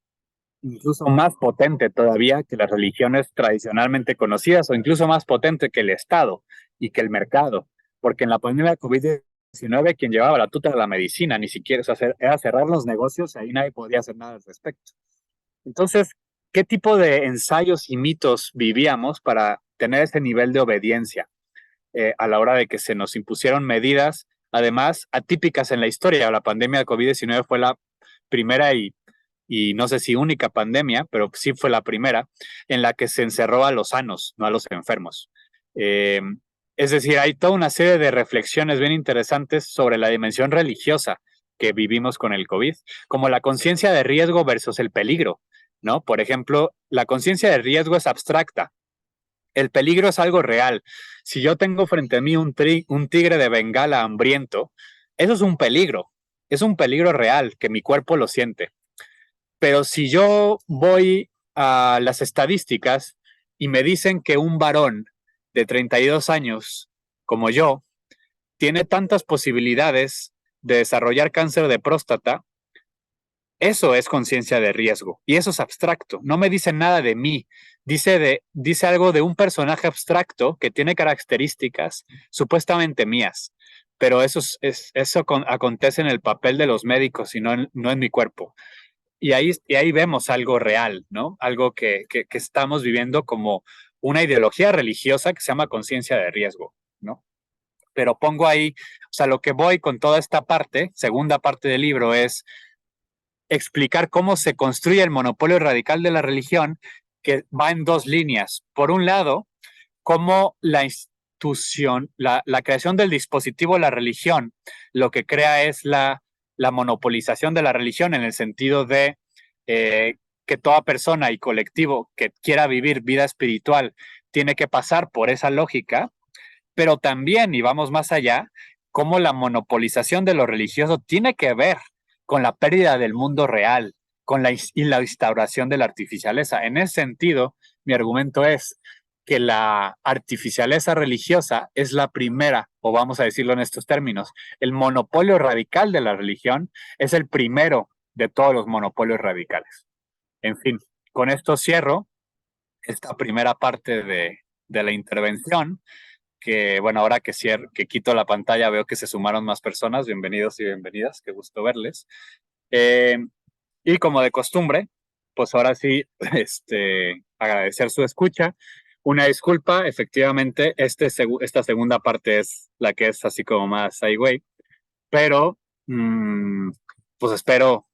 incluso más potente todavía que las religiones tradicionalmente conocidas o incluso más potente que el Estado y que el mercado, porque en la pandemia de COVID XIX quien llevaba la tuta de la medicina, ni siquiera, o sea, era cerrar los negocios y ahí nadie podía hacer nada al respecto. Entonces, ¿qué tipo de ensayos y mitos vivíamos para tener ese nivel de obediencia a la hora de que se nos impusieron medidas, además, atípicas en la historia? La pandemia de COVID-19 fue la primera y no sé si única pandemia, pero sí fue la primera en la que se encerró a los sanos, no a los enfermos. Eh, es decir, hay toda una serie de reflexiones bien interesantes sobre la dimensión religiosa que vivimos con el COVID, como la conciencia de riesgo versus el peligro, ¿no? Por ejemplo, la conciencia de riesgo es abstracta, el peligro es algo real. Si yo tengo frente a mí un tigre de Bengala hambriento, eso es un peligro real que mi cuerpo lo siente. Pero si yo voy a las estadísticas y me dicen que un varón de 32 años como yo tiene tantas posibilidades de desarrollar cáncer de próstata, eso es conciencia de riesgo y eso es abstracto. No me dice nada de mí. Dice algo de un personaje abstracto que tiene características supuestamente mías, pero eso acontece en el papel de los médicos y no en mi cuerpo. Y ahí vemos algo real, ¿no? Algo que estamos viviendo como una ideología religiosa que se llama conciencia de riesgo, ¿no? Pero pongo ahí, o sea, lo que voy con toda esta parte, segunda parte del libro, es explicar cómo se construye el monopolio radical de la religión, que va en dos líneas. Por un lado, cómo la institución, la creación del dispositivo de la religión, lo que crea es la monopolización de la religión en el sentido de que toda persona y colectivo que quiera vivir vida espiritual tiene que pasar por esa lógica, pero también, y vamos más allá, cómo la monopolización de lo religioso tiene que ver con la pérdida del mundo real, con la instauración de la artificialeza. En ese sentido, mi argumento es que la artificialeza religiosa es la primera, o vamos a decirlo en estos términos, el monopolio radical de la religión es el primero de todos los monopolios radicales. En fin, con esto cierro esta primera parte de la intervención que bueno, ahora que quito la pantalla veo que se sumaron más personas. Bienvenidos y bienvenidas, qué gusto verles. Eh, y como de costumbre, pues ahora sí, agradecer su escucha. Una disculpa, efectivamente, esta segunda parte es la que es así como más highway, pero pues espero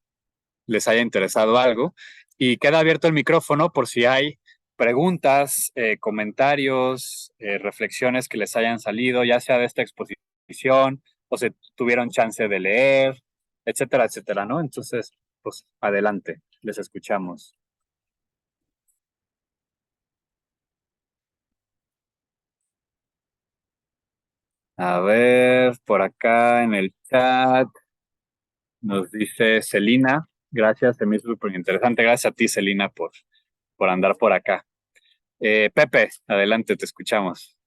les haya interesado algo. Y queda abierto el micrófono por si hay preguntas, comentarios, reflexiones que les hayan salido, ya sea de esta exposición o se tuvieron chance de leer, etcétera, etcétera, ¿no? Entonces, pues adelante, les escuchamos. A ver, por acá en el chat nos dice Celina, gracias, se me hizo súper interesante. Gracias a ti, Celina, por andar por acá. Pepe, adelante, te escuchamos.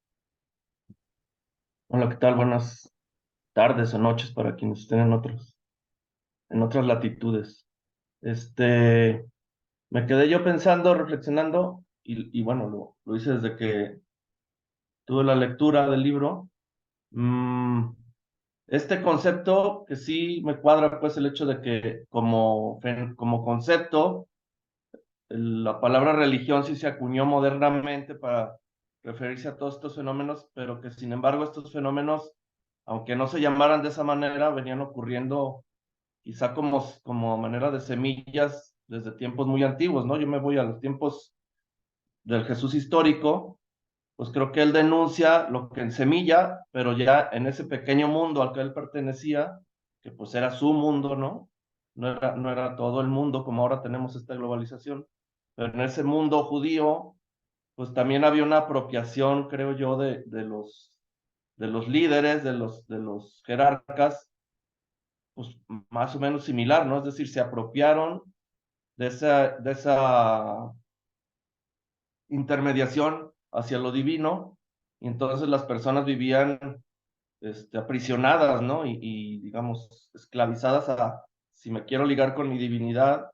Hola, ¿qué tal? Buenas tardes o noches para quienes estén en otras latitudes. Este, Me quedé yo pensando, reflexionando, y bueno, lo hice desde que tuve la lectura del libro. Mm, este concepto que sí me cuadra, pues el hecho de que como concepto, la palabra religión sí se acuñó modernamente para referirse a todos estos fenómenos, pero que sin embargo estos fenómenos, aunque no se llamaran de esa manera, venían ocurriendo quizá como manera de semillas desde tiempos muy antiguos, ¿no? Yo me voy a los tiempos del Jesús histórico, pues creo que él denuncia lo que en semilla, pero ya en ese pequeño mundo al que él pertenecía, que pues era su mundo, ¿no? No era todo el mundo como ahora tenemos esta globalización, pero en ese mundo judío, pues también había una apropiación, creo yo, de los líderes, de los jerarcas, pues más o menos similar, ¿no? Es decir, se apropiaron de esa intermediación hacia lo divino, y entonces las personas vivían aprisionadas, ¿no? Digamos, esclavizadas a, si me quiero ligar con mi divinidad,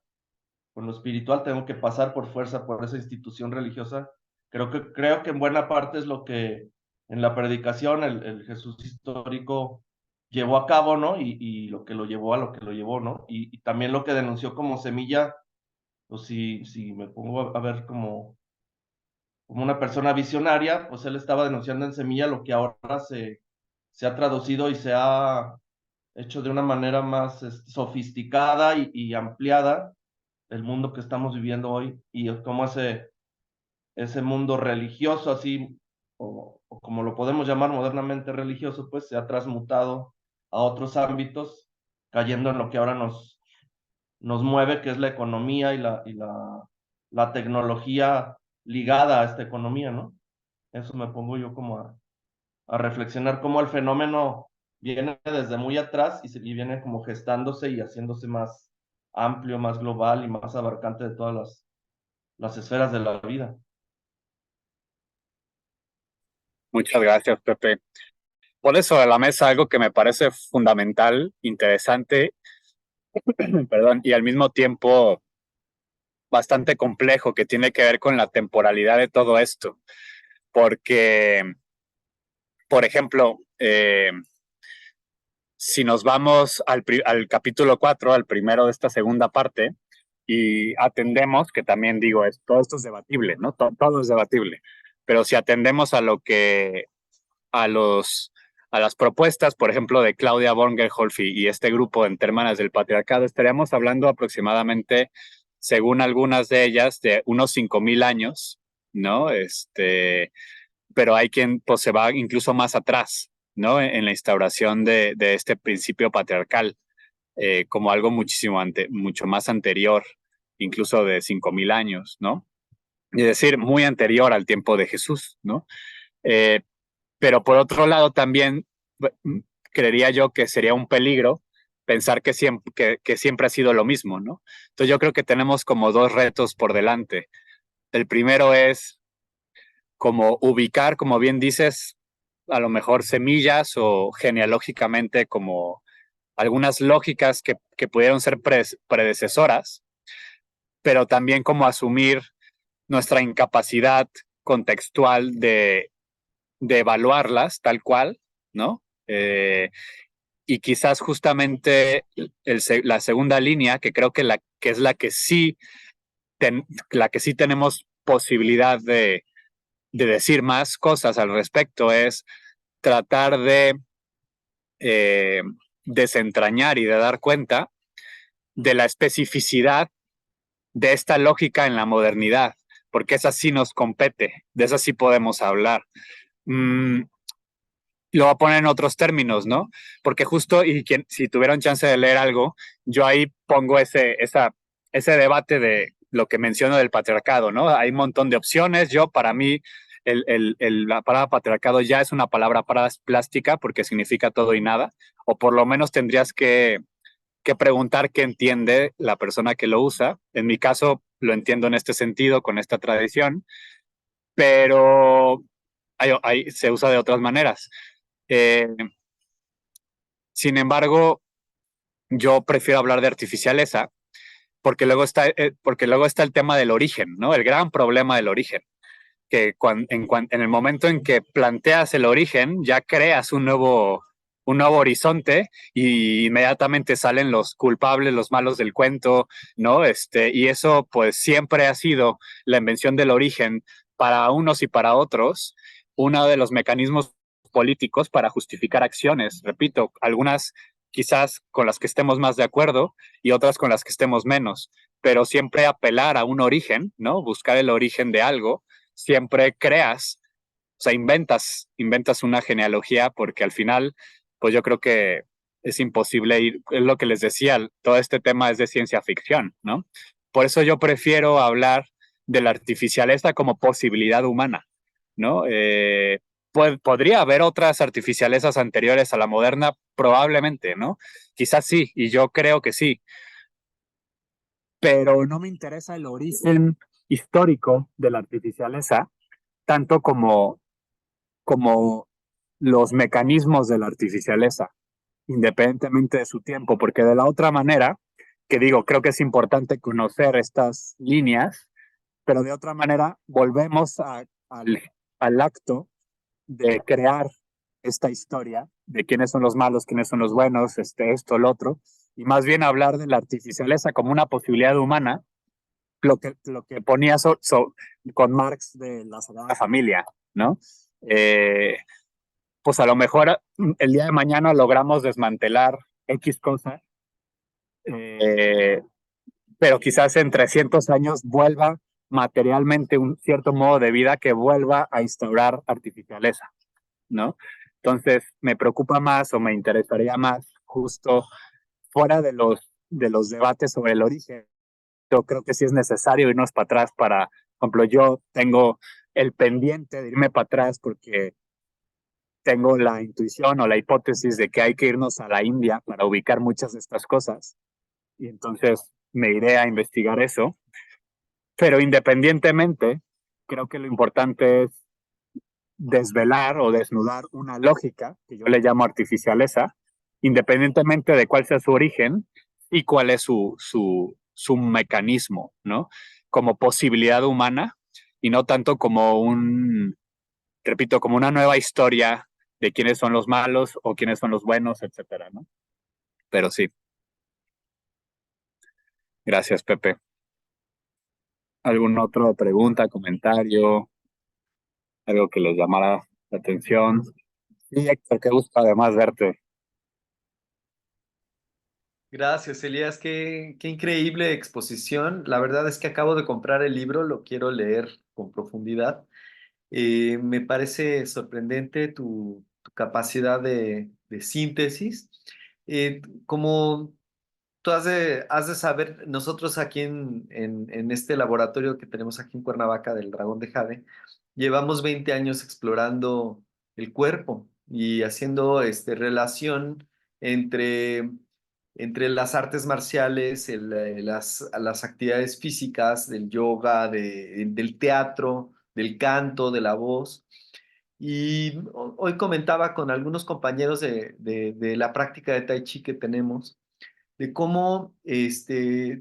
con lo espiritual, tengo que pasar por fuerza por esa institución religiosa. Creo que en buena parte es lo que en la predicación el Jesús histórico llevó a cabo, ¿no? Y lo que lo llevó a lo que lo llevó, ¿no? Y también lo que denunció como semilla, pues si me pongo a ver como una persona visionaria, pues él estaba denunciando en semilla lo que ahora se ha traducido y se ha hecho de una manera más sofisticada y ampliada el mundo que estamos viviendo hoy y cómo ese mundo religioso, así, o como lo podemos llamar modernamente religioso, pues se ha transmutado a otros ámbitos, cayendo en lo que ahora nos mueve, que es la economía y la tecnología ligada a esta economía, ¿no? Eso me pongo yo como a reflexionar cómo el fenómeno viene desde muy atrás y viene como gestándose y haciéndose más amplio, más global y más abarcante de todas las esferas de la vida. Muchas gracias, Pepe. Pones sobre la mesa algo que me parece fundamental, interesante, perdón, y al mismo tiempo bastante complejo, que tiene que ver con la temporalidad de todo esto. Porque, por ejemplo, si nos vamos al capítulo 4, al primero de esta segunda parte, y atendemos, que también digo, todo esto es debatible, ¿no? Todo es debatible, pero si atendemos a los a las propuestas, por ejemplo, de Claudia Borngerholf y este grupo de Hermanas del Patriarcado, estaríamos hablando aproximadamente, según algunas de ellas, de unos 5,000 años, ¿no? Pero hay quien pues, se va incluso más atrás, ¿no? En la instauración de este principio patriarcal, como algo mucho más anterior, incluso de 5,000 años, ¿no? Es decir, muy anterior al tiempo de Jesús, ¿no? Eh, pero por otro lado también creería yo que sería un peligro pensar que siempre ha sido lo mismo, ¿no? Entonces yo creo que tenemos como dos retos por delante. El primero es como ubicar, como bien dices, a lo mejor semillas o genealógicamente como algunas lógicas que pudieron ser predecesoras, pero también como asumir nuestra incapacidad contextual de evaluarlas tal cual, ¿no? Y quizás justamente la segunda línea, que creo que es la que sí tenemos posibilidad de decir más cosas al respecto, es tratar de eh, desentrañar y de dar cuenta de la especificidad de esta lógica en la modernidad, porque esa sí nos compete, de esa sí podemos hablar. Mm, lo voy a poner en otros términos, ¿no? Porque justo, si tuvieron chance de leer algo, yo ahí pongo ese debate de lo que menciono del patriarcado, ¿no? Hay un montón de opciones. Para mí, la palabra patriarcado ya es una palabra plástica porque significa todo y nada, o por lo menos tendrías que preguntar qué entiende la persona que lo usa. En mi caso, lo entiendo en este sentido, con esta tradición, pero se usa de otras maneras. Eh, Sin embargo, yo prefiero hablar de artificialeza porque luego está el tema del origen, ¿no? El gran problema del origen, que en el momento en que planteas el origen, ya creas un nuevo horizonte y inmediatamente salen los culpables, los malos del cuento, ¿no? Y eso pues siempre ha sido la invención del origen para unos y para otros, uno de los mecanismos políticos para justificar acciones. Repito, algunas quizás con las que estemos más de acuerdo y otras con las que estemos menos, pero siempre apelar a un origen, ¿no? Buscar el origen de algo, siempre creas, o sea, inventas una genealogía porque al final, pues yo creo que es imposible ir, es lo que les decía, todo este tema es de ciencia ficción, ¿no? Por eso yo prefiero hablar de la artificialeza como posibilidad humana, ¿no? Podría haber otras artificialezas anteriores a la moderna, probablemente, ¿no? Quizás sí, y yo creo que sí, pero no me interesa el origen histórico de la artificialeza, tanto como los mecanismos de la artificialeza, independientemente de su tiempo, porque de la otra manera, que digo, creo que es importante conocer estas líneas, pero de otra manera volvemos al acto de crear esta historia de quiénes son los malos, quiénes son los buenos, esto, lo otro, y más bien hablar de la artificialeza como una posibilidad humana, lo que ponía con Marx de la Sagrada Familia, ¿no? Eh, pues a lo mejor el día de mañana logramos desmantelar X cosa, eh, pero quizás en 300 años vuelva materialmente un cierto modo de vida que vuelva a instaurar artificialeza, ¿no? Entonces, me preocupa más o me interesaría más justo fuera de los debates sobre el origen. Yo creo que sí es necesario irnos para atrás para, por ejemplo, yo tengo el pendiente de irme para atrás porque tengo la intuición o la hipótesis de que hay que irnos a la India para ubicar muchas de estas cosas. Y entonces me iré a investigar eso. Pero independientemente, creo que lo importante es desvelar o desnudar una lógica, que yo le llamo artificialeza, independientemente de cuál sea su origen y cuál es su mecanismo, ¿no? Como posibilidad humana y no tanto como repito, como una nueva historia de quiénes son los malos o quiénes son los buenos, etcétera, ¿no? Pero sí, gracias, Pepe. ¿Alguna otra pregunta, comentario, algo que les llamara la atención? Sí, Héctor, qué gusto además verte. Gracias, Elías. Qué increíble exposición. La verdad es que acabo de comprar el libro, lo quiero leer con profundidad. Me parece sorprendente tu capacidad de síntesis. Como tú has de saber, nosotros aquí en este laboratorio que tenemos aquí en Cuernavaca del Dragón de Jade, llevamos 20 años explorando el cuerpo y haciendo relación entre, entre las artes marciales, las actividades físicas, del yoga, del teatro, del canto, de la voz. Y hoy comentaba con algunos compañeros de la práctica de Tai Chi que tenemos de cómo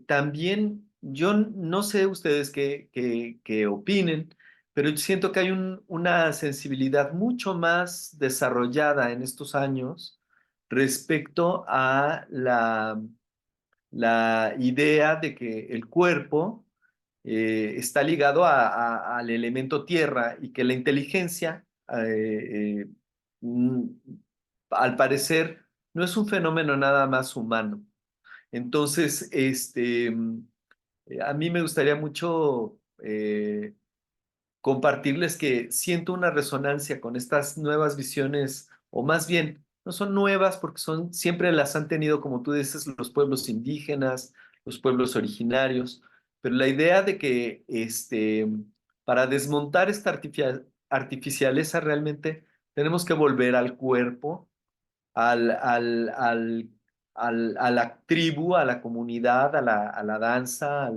también, yo no sé ustedes qué opinen, pero yo siento que hay una sensibilidad mucho más desarrollada en estos años respecto a la idea de que el cuerpo está ligado al elemento tierra y que la inteligencia, mm, al parecer, no es un fenómeno nada más humano. Entonces, a mí me gustaría mucho compartirles que siento una resonancia con estas nuevas visiones, o más bien, no son nuevas porque siempre las han tenido, como tú dices, los pueblos indígenas, los pueblos originarios, pero la idea de que para desmontar esta artificialeza realmente tenemos que volver al cuerpo al, al, al, a la tribu, a la comunidad, a la danza,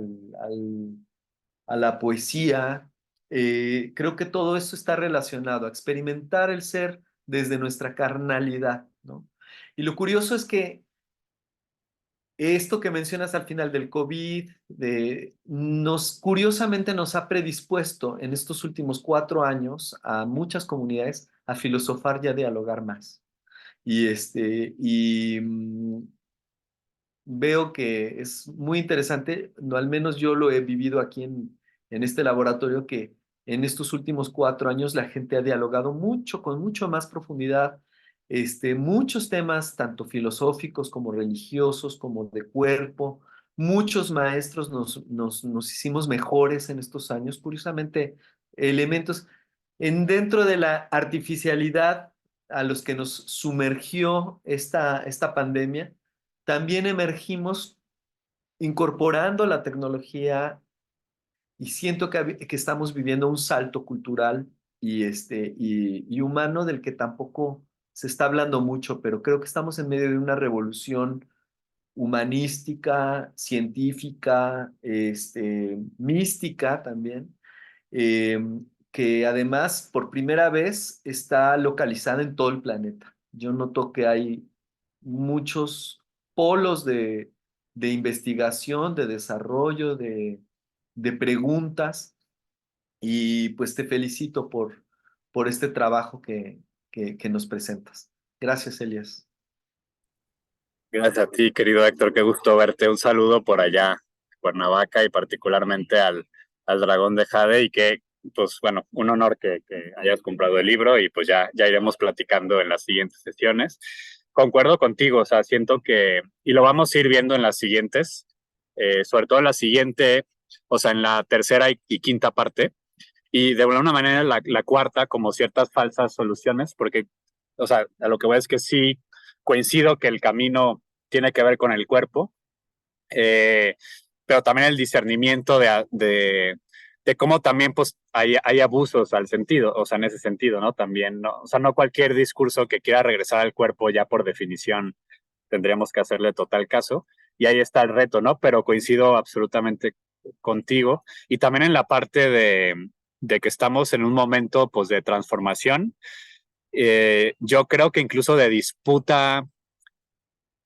a la poesía. Creo que todo eso está relacionado a experimentar el ser desde nuestra carnalidad, ¿no? Y lo curioso es que esto que mencionas al final del COVID, curiosamente nos ha predispuesto en estos últimos 4 años a muchas comunidades a filosofar y a dialogar más. Y veo que es muy interesante, no, al menos yo lo he vivido aquí en este laboratorio, que en estos últimos 4 años la gente ha dialogado mucho, con mucho más profundidad, muchos temas, tanto filosóficos como religiosos, como de cuerpo. Muchos maestros nos hicimos mejores en estos años, curiosamente, elementos dentro de la artificialidad a los que nos sumergió esta pandemia también emergimos incorporando la tecnología y siento que estamos viviendo un salto cultural y humano del que tampoco se está hablando mucho, pero creo que estamos en medio de una revolución humanística, científica, mística también, eh, que además por primera vez está localizada en todo el planeta. Yo noto que hay muchos polos de investigación, de desarrollo, de preguntas y pues te felicito por este trabajo que nos presentas. Gracias, Elías. Gracias a ti, querido Héctor, qué gusto verte. Un saludo por allá, Cuernavaca, y particularmente al Dragón de Jade, y que, pues bueno, un honor que hayas comprado el libro, y pues ya iremos platicando en las siguientes sesiones. Concuerdo contigo, o sea, siento que, y lo vamos a ir viendo en las siguientes, sobre todo en la siguiente, o sea, en la tercera y quinta parte, y de alguna manera la cuarta, como ciertas falsas soluciones, porque, o sea, a lo que voy es que sí coincido que el camino tiene que ver con el cuerpo, eh, pero también el discernimiento de cómo también pues hay abusos al sentido, o sea, en ese sentido, ¿no? También, ¿no? O sea, no cualquier discurso que quiera regresar al cuerpo ya por definición tendríamos que hacerle total caso, y ahí está el reto, ¿no? Pero coincido absolutamente contigo, y también en la parte de que estamos en un momento pues de transformación, yo creo que incluso de disputa.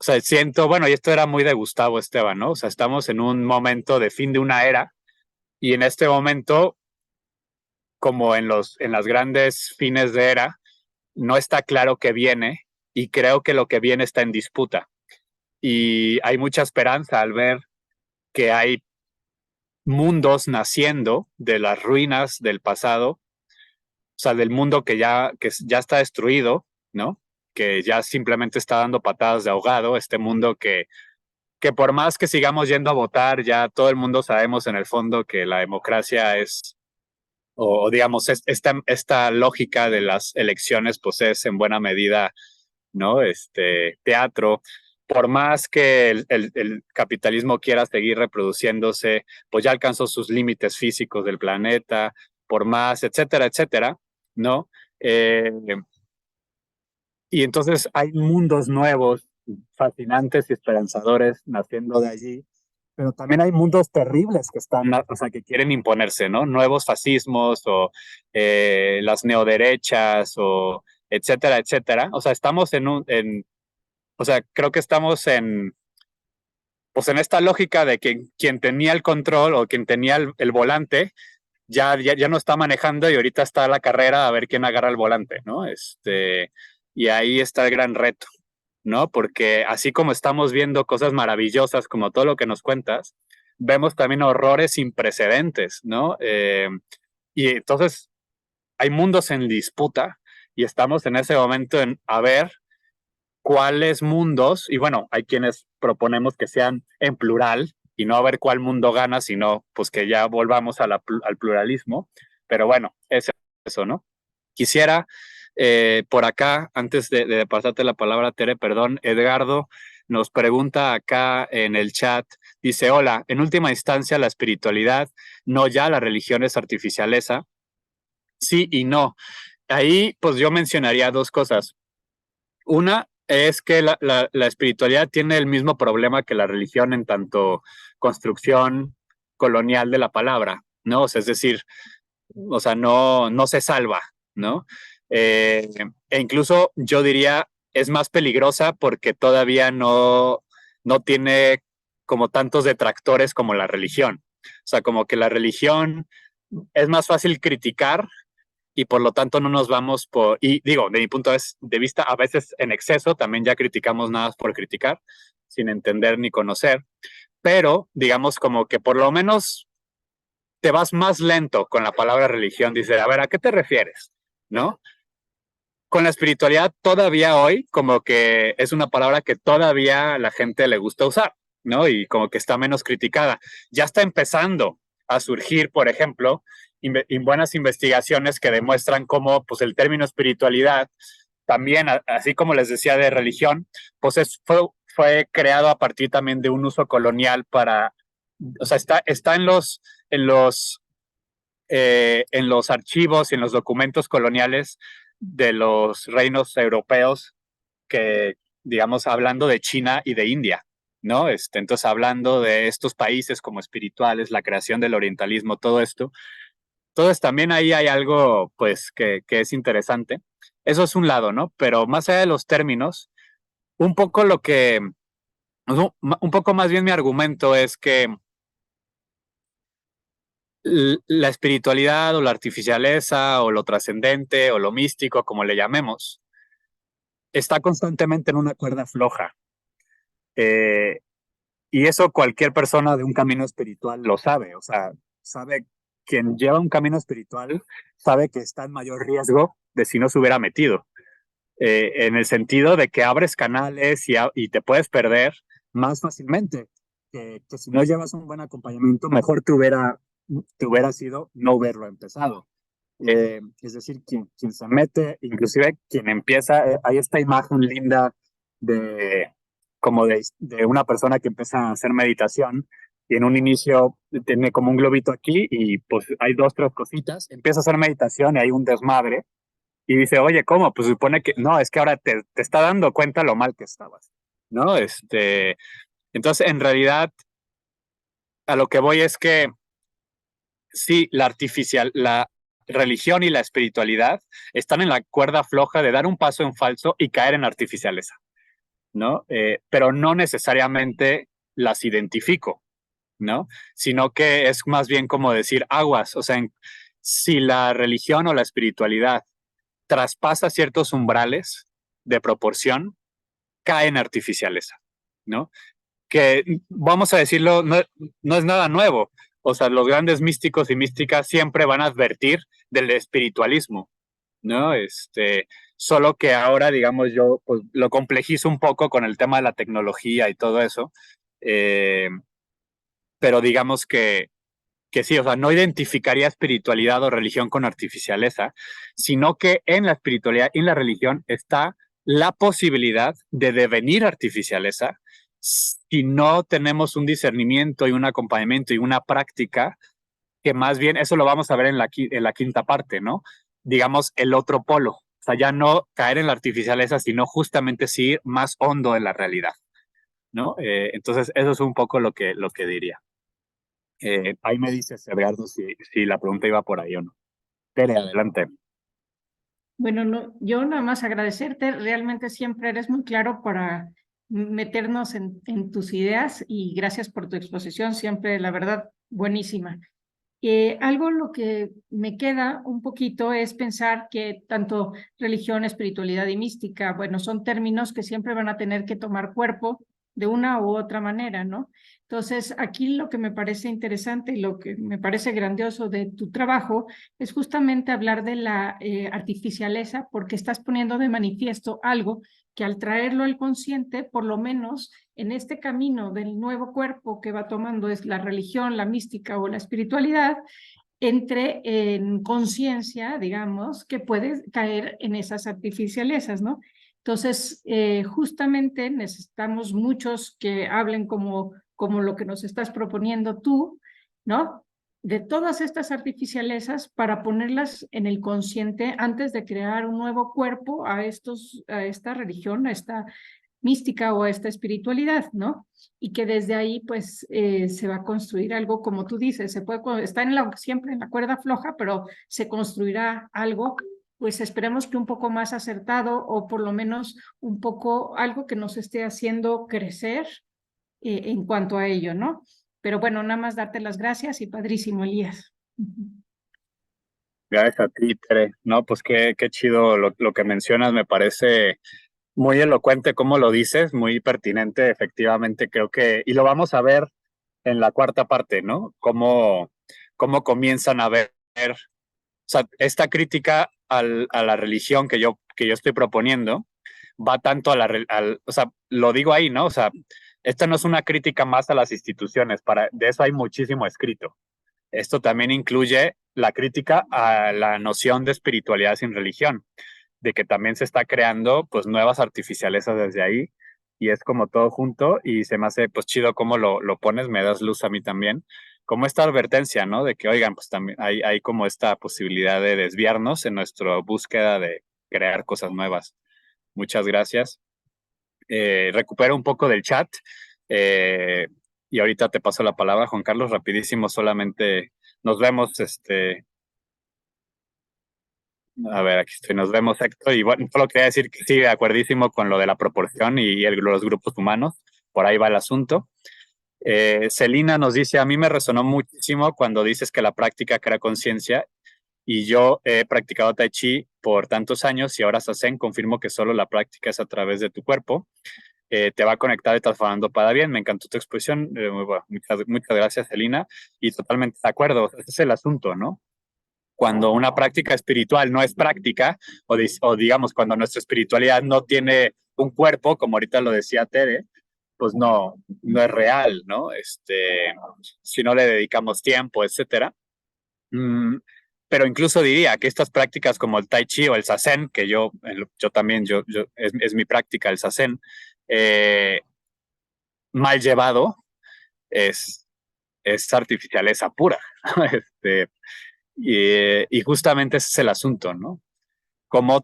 O sea, siento, bueno, y esto era muy de Gustavo Esteban, ¿no? O sea, estamos en un momento de fin de una era, y en este momento, como en las grandes fines de era, no está claro qué viene, y creo que lo que viene está en disputa. Y hay mucha esperanza al ver que hay mundos naciendo de las ruinas del pasado, o sea, del mundo que ya está destruido, ¿no? Que ya simplemente está dando patadas de ahogado, este mundo que por más que sigamos yendo a votar, ya todo el mundo sabemos en el fondo que la democracia es, o digamos, esta lógica de las elecciones, pues es en buena medida, ¿no? Teatro. Por más que el capitalismo quiera seguir reproduciéndose, pues ya alcanzó sus límites físicos del planeta, por más, etcétera, etcétera, ¿no? Eh, y entonces hay mundos nuevos, fascinantes y esperanzadores naciendo de allí, pero también hay mundos terribles que están, o sea, que quieren imponerse, ¿no? Nuevos fascismos o las neoderechas o etcétera, etcétera. O sea, estamos o sea, creo que estamos pues en esta lógica de que quien tenía el control o quien tenía el volante ya no está manejando, y ahorita está la carrera a ver quién agarra el volante, ¿no? Y ahí está el gran reto, ¿no? Porque así como estamos viendo cosas maravillosas como todo lo que nos cuentas, vemos también horrores sin precedentes, ¿no? Y entonces hay mundos en disputa, y estamos en ese momento en a ver cuáles mundos, y bueno, hay quienes proponemos que sean en plural y no a ver cuál mundo gana, sino pues que ya volvamos al pluralismo, pero bueno, es eso, ¿no? Quisiera por acá, antes de pasarte la palabra, Tere, perdón, Edgardo nos pregunta acá en el chat, dice, hola, en última instancia la espiritualidad, no ya la religión es artificialeza, sí y no. Ahí pues yo mencionaría dos cosas. Una es que la espiritualidad tiene el mismo problema que la religión en tanto construcción colonial de la palabra, ¿no? O sea, es decir, o sea, no se salva, ¿no? E incluso yo diría es más peligrosa porque todavía no tiene como tantos detractores como la religión. O sea, como que la religión es más fácil criticar, y por lo tanto no nos vamos y digo, de mi punto de vista, a veces en exceso también ya criticamos nada más por criticar, sin entender ni conocer, pero digamos como que por lo menos te vas más lento con la palabra religión, dice, a ver, ¿a qué te refieres? ¿No? Con la espiritualidad todavía hoy como que es una palabra que todavía a la gente le gusta usar, ¿no? Y como que está menos criticada. Ya está empezando a surgir, por ejemplo, buenas investigaciones que demuestran cómo pues el término espiritualidad también, así como les decía de religión, pues fue creado a partir también de un uso colonial o sea, está en los archivos y en los documentos coloniales de los reinos europeos que, digamos, hablando de China y de India, ¿no? Entonces, hablando de estos países como espirituales, la creación del orientalismo, todo esto. Entonces, también ahí hay algo, pues, que es interesante. Eso es un lado, ¿no? Pero más allá de los términos, un poco un poco más bien mi argumento es que la espiritualidad o la artificialeza o lo trascendente o lo místico, como le llamemos, está constantemente en una cuerda floja. Y eso cualquier persona de un camino espiritual lo sabe, o sea, sabe quien lleva un camino espiritual, sabe que está en mayor riesgo de si no se hubiera metido, en el sentido de que abres canales y te puedes perder más fácilmente, que si no llevas un buen acompañamiento, mejor te hubiera sido no haberlo empezado. Es decir, quien se mete, inclusive quien empieza, hay esta imagen linda de como de una persona que empieza a hacer meditación y en un inicio tiene como un globito aquí y pues hay dos, tres cositas, empieza a hacer meditación y hay un desmadre y dice, oye, ¿cómo? Pues supone que no, es que ahora te está dando cuenta lo mal que estabas, ¿no? Entonces, en realidad, a lo que voy es que sí, la religión y la espiritualidad están en la cuerda floja de dar un paso en falso y caer en artificialeza, ¿no? Pero no necesariamente las identifico, ¿no? Sino que es más bien como decir aguas, o sea, si la religión o la espiritualidad traspasa ciertos umbrales de proporción, cae en artificialeza, ¿no? Que vamos a decirlo, no es nada nuevo. O sea, los grandes místicos y místicas siempre van a advertir del espiritualismo, ¿no? Solo que ahora, digamos, yo pues, lo complejizo un poco con el tema de la tecnología y todo eso, eh, pero digamos que sí, o sea, no identificaría espiritualidad o religión con artificialeza, sino que en la espiritualidad y en la religión está la posibilidad de devenir artificialeza si no tenemos un discernimiento y un acompañamiento y una práctica, que más bien eso lo vamos a ver en la quinta parte, ¿no? Digamos, el otro polo. O sea, ya no caer en la artificialeza, sino justamente sí ir más hondo en la realidad, ¿no? Entonces, eso es un poco lo que diría. Ahí me dices, Edgardo, si la pregunta iba por ahí o no. Tere, adelante. Bueno, no, yo nada más agradecerte, realmente siempre eres muy claro para meternos en tus ideas y gracias por tu exposición, siempre, la verdad, buenísima. Algo lo que me queda un poquito es pensar que tanto religión, espiritualidad y mística, bueno, son términos que siempre van a tener que tomar cuerpo de una u otra manera, ¿no? Entonces, aquí lo que me parece interesante y lo que me parece grandioso de tu trabajo es justamente hablar de la artificialeza, porque estás poniendo de manifiesto algo que al traerlo al consciente, por lo menos en este camino del nuevo cuerpo que va tomando es la religión, la mística o la espiritualidad, entre en conciencia, digamos, que puede caer en esas artificialezas, ¿no? Entonces, justamente necesitamos muchos que hablen como lo que nos estás proponiendo tú, ¿no? De todas estas artificialezas para ponerlas en el consciente antes de crear un nuevo cuerpo a esta religión, a esta mística o a esta espiritualidad, ¿no? Y que desde ahí pues se va a construir algo, como tú dices, está siempre en la cuerda floja, pero se construirá algo, pues esperemos que un poco más acertado o por lo menos un poco algo que nos esté haciendo crecer en cuanto a ello, ¿no? Pero bueno, nada más darte las gracias y padrísimo, Elías. Gracias a ti, Tere. No, pues qué chido lo que mencionas, me parece muy elocuente como lo dices, muy pertinente, efectivamente, creo que, y lo vamos a ver en la cuarta parte, ¿no? Cómo comienzan a ver, o sea, esta crítica a la religión que yo estoy proponiendo va tanto o sea, lo digo ahí, ¿no? O sea, esta no es una crítica más a las instituciones, de eso hay muchísimo escrito. Esto también incluye la crítica a la noción de espiritualidad sin religión, de que también se está creando pues nuevas artificialezas desde ahí y es como todo junto y se me hace pues chido cómo lo pones, me das luz a mí también, como esta advertencia, ¿no? De que oigan, pues también hay como esta posibilidad de desviarnos en nuestra búsqueda de crear cosas nuevas. Muchas gracias. Recupero un poco del chat y ahorita te paso la palabra, Juan Carlos, rapidísimo, solamente nos vemos, a ver, aquí estoy, nos vemos, Héctor. Y bueno, solo quería decir que sí, de acuerdísimo con lo de la proporción y los grupos humanos. Por ahí va el asunto. Celina nos dice, a mí me resonó muchísimo cuando dices que la práctica crea conciencia y yo he practicado Tai Chi por tantos años y ahora Zazen, confirmo que solo la práctica es a través de tu cuerpo. Te va a conectar y transformando para bien. Me encantó tu exposición. Bueno, muchas gracias, Celina. Y totalmente de acuerdo. Ese es el asunto, ¿no? Cuando una práctica espiritual no es práctica, o digamos, cuando nuestra espiritualidad no tiene un cuerpo, como ahorita lo decía Tere, pues no es real, ¿no? Si no le dedicamos tiempo, etcétera. Pero incluso diría que estas prácticas como el Tai Chi o el Zazen, que yo también, es mi práctica, el Zazen, mal llevado, es, es artificialeza pura. este, y justamente ese es el asunto, ¿no? Como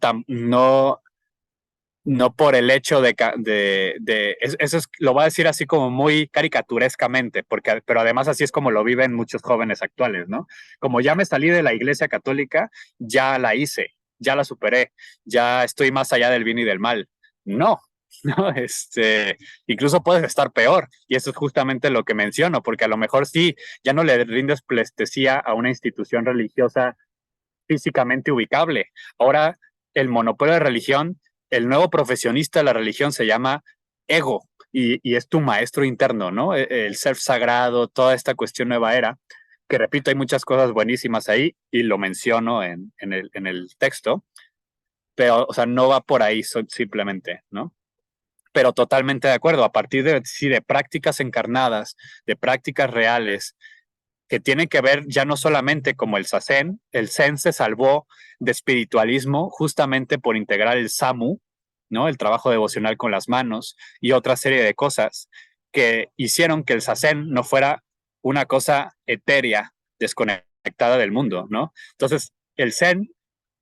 no por el hecho eso lo voy a decir así como muy caricaturescamente, pero además así es como lo viven muchos jóvenes actuales, ¿no? Como ya me salí de la iglesia católica, ya la hice, ya la superé, ya estoy más allá del bien y del mal. No, no, incluso puedes estar peor, y eso es justamente lo que menciono, porque a lo mejor sí, ya no le rindes pleitesía a una institución religiosa físicamente ubicable. Ahora, el monopolio de religión, el nuevo profesionista de la religión se llama ego y es tu maestro interno, ¿no? El ser sagrado, toda esta cuestión nueva era, que repito, hay muchas cosas buenísimas ahí y lo menciono en el texto, pero, o sea, no va por ahí simplemente, ¿no? Pero totalmente de acuerdo, a partir de prácticas encarnadas, de prácticas reales, que tiene que ver ya no solamente como el Zazen. El Zen se salvó de espiritualismo justamente por integrar el Samu, ¿no? El trabajo devocional con las manos y otra serie de cosas que hicieron que el Zazen no fuera una cosa etérea, desconectada del mundo, ¿no? Entonces, el Zen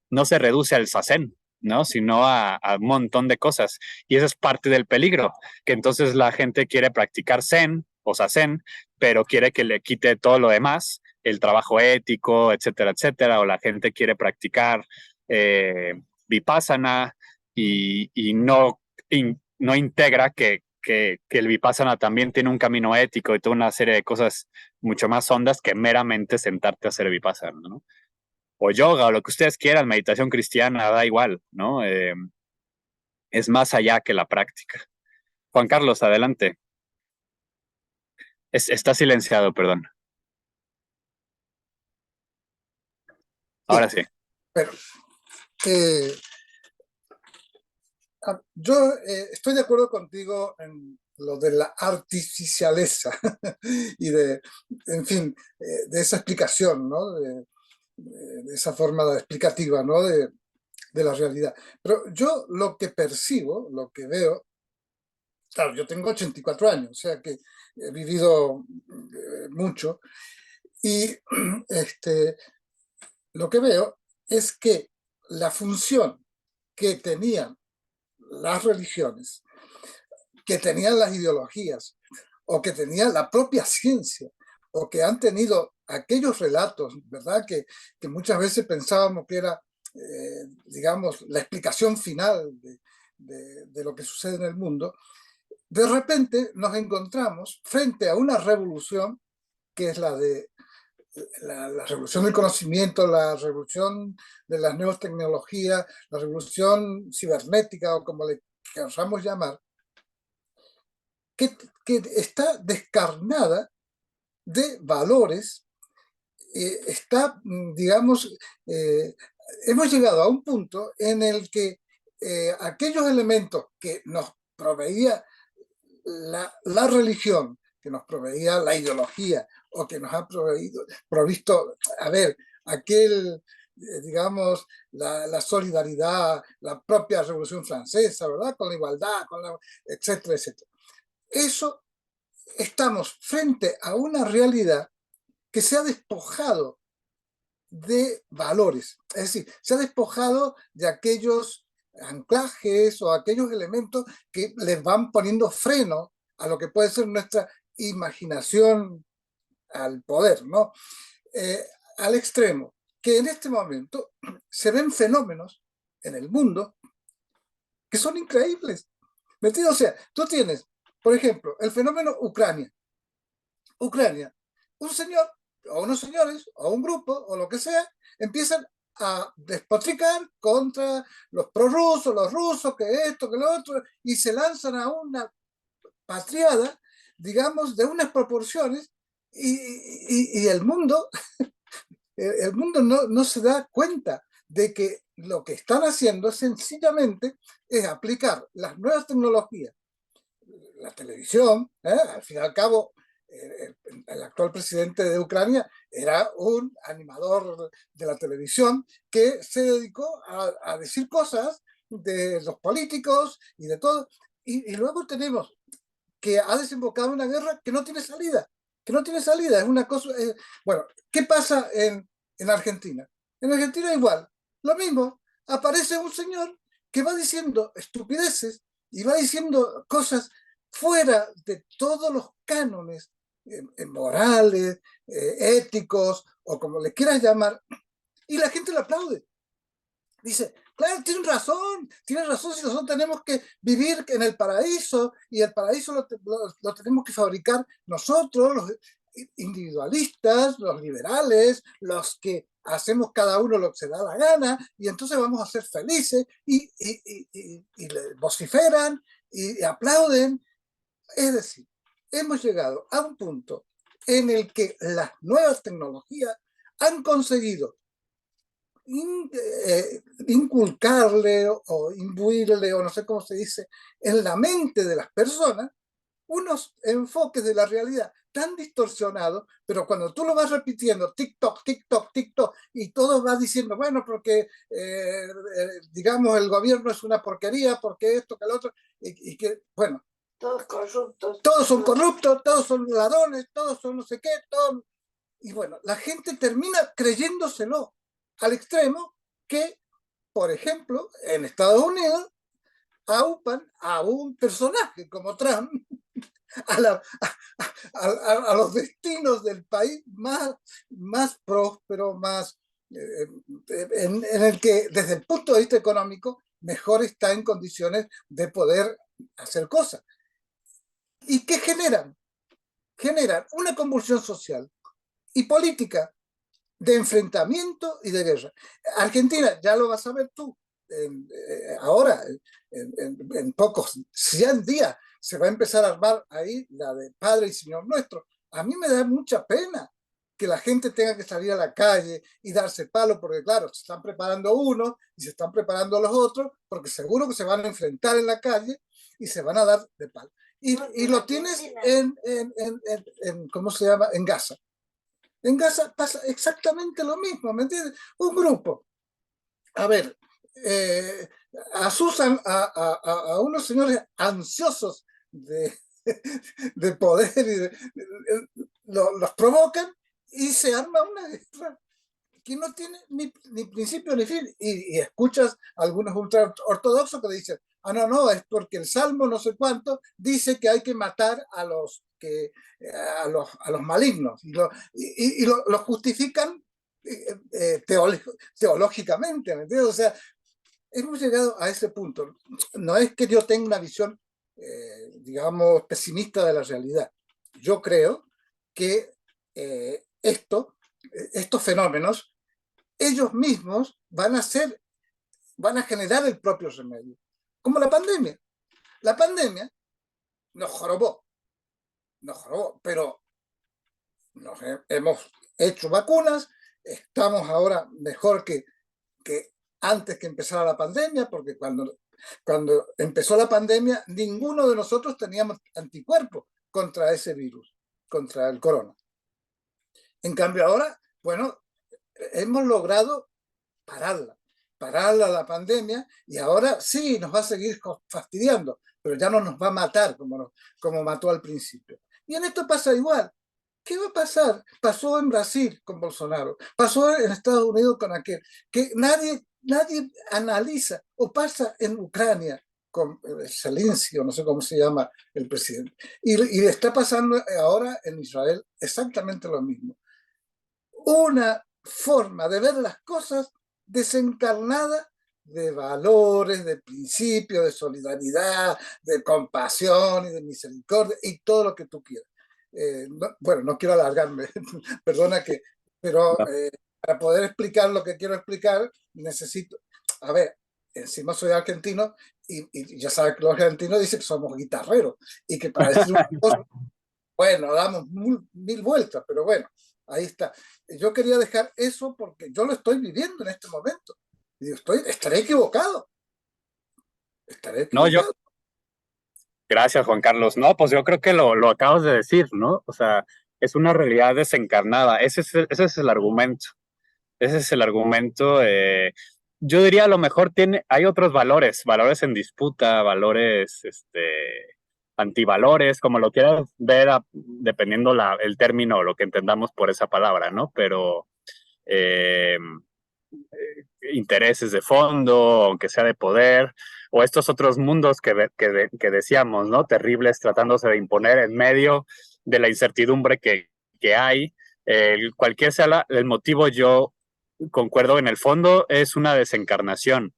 no se reduce al Zazen, ¿no? Sino a un montón de cosas. Y eso es parte del peligro, que entonces la gente quiere practicar Zen o Zazen, pero quiere que le quite todo lo demás, el trabajo ético, etcétera, etcétera, o la gente quiere practicar Vipassana y no integra que el Vipassana también tiene un camino ético y toda una serie de cosas mucho más hondas que meramente sentarte a hacer Vipassana, ¿no? O yoga, o lo que ustedes quieran, meditación cristiana, da igual, ¿no? Es más allá que la práctica. Juan Carlos, adelante. Está silenciado, perdón. Ahora sí. Pero yo estoy de acuerdo contigo en lo de la artificialeza y en fin, de esa explicación, ¿no? De esa forma explicativa, ¿no? De la realidad. Pero yo lo que percibo, lo que veo, claro, yo tengo 84 años, o sea que he vivido mucho, y lo que veo es que la función que tenían las religiones, que tenían las ideologías, o que tenía la propia ciencia, o que han tenido aquellos relatos, ¿verdad? Que muchas veces pensábamos que era, digamos, la explicación final de lo que sucede en el mundo. De repente nos encontramos frente a una revolución que es la de la revolución del conocimiento, la revolución de las nuevas tecnologías, la revolución cibernética o como le queramos llamar, que está descarnada de valores, está, digamos, hemos llegado a un punto en el que aquellos elementos que nos proveía la religión, que nos proveía la ideología o que nos ha provisto, a ver, digamos, la solidaridad, la propia Revolución Francesa, ¿verdad? Con la igualdad, etcétera, etcétera. Eso, estamos frente a una realidad que se ha despojado de valores, es decir, se ha despojado de aquellos anclajes o aquellos elementos que les van poniendo freno a lo que puede ser nuestra imaginación al poder, ¿no? Al extremo, que en este momento se ven fenómenos en el mundo que son increíbles. ¿Me entiendes? O sea, tú tienes, por ejemplo, el fenómeno Ucrania. Ucrania, un señor o unos señores o un grupo o lo que sea, empiezan a despotricar contra los prorrusos, los rusos, que esto, que lo otro, y se lanzan a una patriada, digamos, de unas proporciones, y el mundo, el mundo no se da cuenta de que lo que están haciendo sencillamente es aplicar las nuevas tecnologías, la televisión, al fin y al cabo, el actual presidente de Ucrania era un animador de la televisión que se dedicó a decir cosas de los políticos y de todo, y luego tenemos que ha desembocado en una guerra que no tiene salida, es una cosa, bueno, ¿qué pasa en Argentina? En Argentina igual, lo mismo, aparece un señor que va diciendo estupideces y va diciendo cosas fuera de todos los cánones morales, éticos, o como le quieras llamar, y la gente lo aplaude. Dice, claro, tienen razón, si nosotros tenemos que vivir en el paraíso, y el paraíso lo tenemos que fabricar nosotros, los individualistas, los liberales, los que hacemos cada uno lo que se da la gana, y entonces vamos a ser felices, y le vociferan, y aplauden. Es decir, hemos llegado a un punto en el que las nuevas tecnologías han conseguido inculcarle o imbuirle, o no sé cómo se dice, en la mente de las personas unos enfoques de la realidad tan distorsionados, pero cuando tú lo vas repitiendo, TikTok, TikTok, TikTok, y todo va diciendo, bueno, porque digamos el gobierno es una porquería, porque esto, que el otro, y que, bueno, todos corruptos. Todos son corruptos, todos son ladrones, todos son no sé qué, todos... Y bueno, la gente termina creyéndoselo al extremo que, por ejemplo, en Estados Unidos, aupan a un personaje como Trump a los destinos del país más próspero, más en el que desde el punto de vista económico mejor está en condiciones de poder hacer cosas. ¿Y qué generan? Generan una convulsión social y política de enfrentamiento y de guerra. Argentina, ya lo vas a ver tú, ahora, en pocos 100 días, se va a empezar a armar ahí la de Padre y Señor Nuestro. A mí me da mucha pena que la gente tenga que salir a la calle y darse palo, porque claro, se están preparando unos y se están preparando los otros, porque seguro que se van a enfrentar en la calle y se van a dar de palo. Y lo tienes ¿cómo se llama? En Gaza. En Gaza pasa exactamente lo mismo, ¿me entiendes? Un grupo, a ver, asusan a unos señores ansiosos de poder, los provocan y se arma una guerra que no tiene ni principio ni fin. Y escuchas a algunos ultraortodoxos que dicen, no, es porque el Salmo no sé cuánto dice que hay que matar a los malignos, y lo justifican teológicamente, ¿me entiendes? O sea, hemos llegado a ese punto. No es que yo tenga una visión, digamos, pesimista de la realidad. Yo creo que estos fenómenos, ellos mismos van a generar el propio remedio. Como la pandemia. La pandemia nos jorobó, pero hemos hecho vacunas, estamos ahora mejor que antes que empezara la pandemia, porque cuando empezó la pandemia, ninguno de nosotros teníamos anticuerpos contra ese virus, contra el corona. En cambio ahora, bueno, hemos logrado pararla la pandemia, y ahora sí nos va a seguir fastidiando, pero ya no nos va a matar como mató al principio. Y en esto pasa igual. ¿Qué va a pasar? Pasó en Brasil con Bolsonaro, pasó en Estados Unidos con aquel, que nadie analiza, o pasa en Ucrania con Zelensky, no sé cómo se llama el presidente, y está pasando ahora en Israel exactamente lo mismo. Una forma de ver las cosas desencarnada de valores, de principios, de solidaridad, de compasión y de misericordia y todo lo que tú quieras. Bueno, no quiero alargarme, perdona pero para poder explicar lo que quiero explicar, necesito, a ver, encima soy argentino y ya sabes que los argentinos dicen que somos guitarreros y que para decir una cosa, bueno, damos mil vueltas, pero bueno, ahí está. Yo quería dejar eso porque yo lo estoy viviendo en este momento. Y estaré equivocado. Estaré No, equivocado. Gracias, Juan Carlos. No, pues yo creo que lo acabas de decir, ¿no? O sea, es una realidad desencarnada. Ese es el argumento. Ese es el argumento. Yo diría a lo mejor hay otros valores en disputa, valores, antivalores, como lo quieras ver, dependiendo el término o lo que entendamos por esa palabra, ¿no? Pero intereses de fondo, aunque sea de poder, o estos otros mundos que decíamos, ¿no? Terribles, tratándose de imponer en medio de la incertidumbre que hay. Cualquier sea el motivo, yo concuerdo, en el fondo es una desencarnación.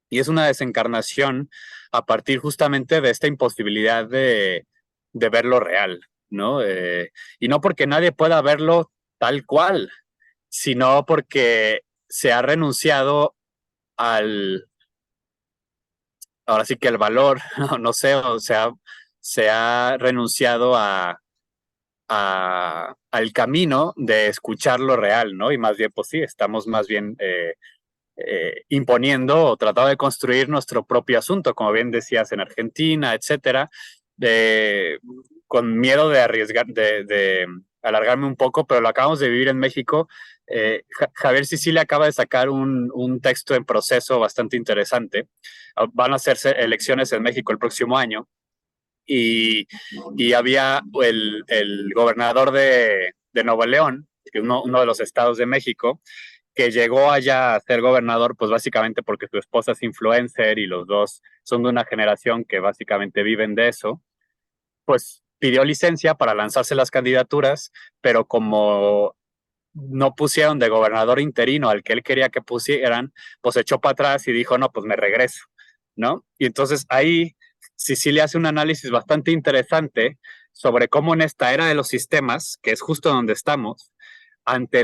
Y es una desencarnación a partir justamente de esta imposibilidad de ver lo real, ¿no? Y no porque nadie pueda verlo tal cual, sino porque se ha renunciado ahora sí que el valor, no sé, o sea, se ha renunciado al camino de escuchar lo real, ¿no? Y más bien, pues sí, estamos más bien imponiendo o tratando de construir nuestro propio asunto, como bien decías, en Argentina, etcétera, con miedo de arriesgar, de alargarme un poco, pero lo acabamos de vivir en México. Javier Sicilia acaba de sacar un texto en proceso bastante interesante. Van a hacerse elecciones en México el próximo año y había el gobernador de Nuevo León, uno de los estados de México, que llegó allá a ser gobernador, pues básicamente porque su esposa es influencer y los dos son de una generación que básicamente viven de eso, pues pidió licencia para lanzarse las candidaturas, pero como no pusieron de gobernador interino al que él quería que pusieran, pues echó para atrás y dijo, no, pues me regreso, ¿no? Y entonces ahí Sicilia hace un análisis bastante interesante sobre cómo en esta era de los sistemas, que es justo donde estamos, ante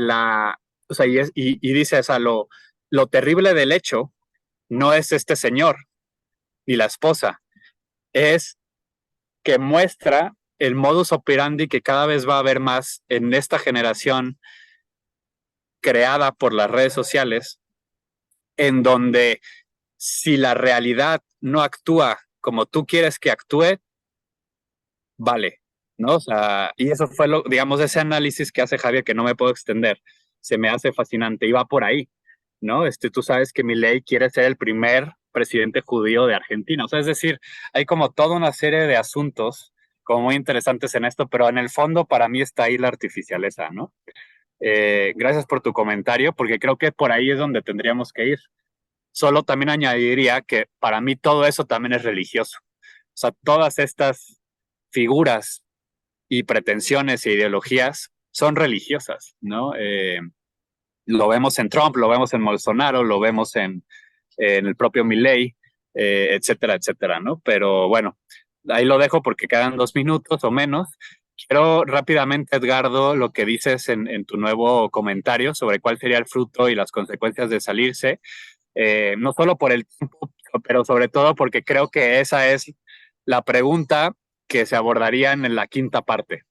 o sea, y dice, o sea, lo terrible del hecho no es este señor ni la esposa, es que muestra el modus operandi que cada vez va a haber más en esta generación creada por las redes sociales, en donde si la realidad no actúa como tú quieres que actúe, vale, ¿no? O sea, y eso fue digamos, ese análisis que hace Javier, que no me puedo extender, se me hace fascinante y va por ahí, ¿no? Tú sabes que Milei quiere ser el primer presidente judío de Argentina, o sea, es decir, hay como toda una serie de asuntos como muy interesantes en esto, pero en el fondo para mí está ahí la artificialeza, ¿no? Gracias por tu comentario, porque creo que por ahí es donde tendríamos que ir. Solo también añadiría que para mí todo eso también es religioso. O sea, todas estas figuras y pretensiones e ideologías son religiosas, ¿no? Lo vemos en Trump, lo vemos en Bolsonaro, lo vemos en el propio Milei, etcétera, etcétera, ¿no? Pero bueno, ahí lo dejo porque quedan 2 minutos o menos. Quiero rápidamente, Edgardo, lo que dices en tu nuevo comentario sobre cuál sería el fruto y las consecuencias de salirse, no solo por el tiempo, pero sobre todo porque creo que esa es la pregunta que se abordaría en la quinta parte.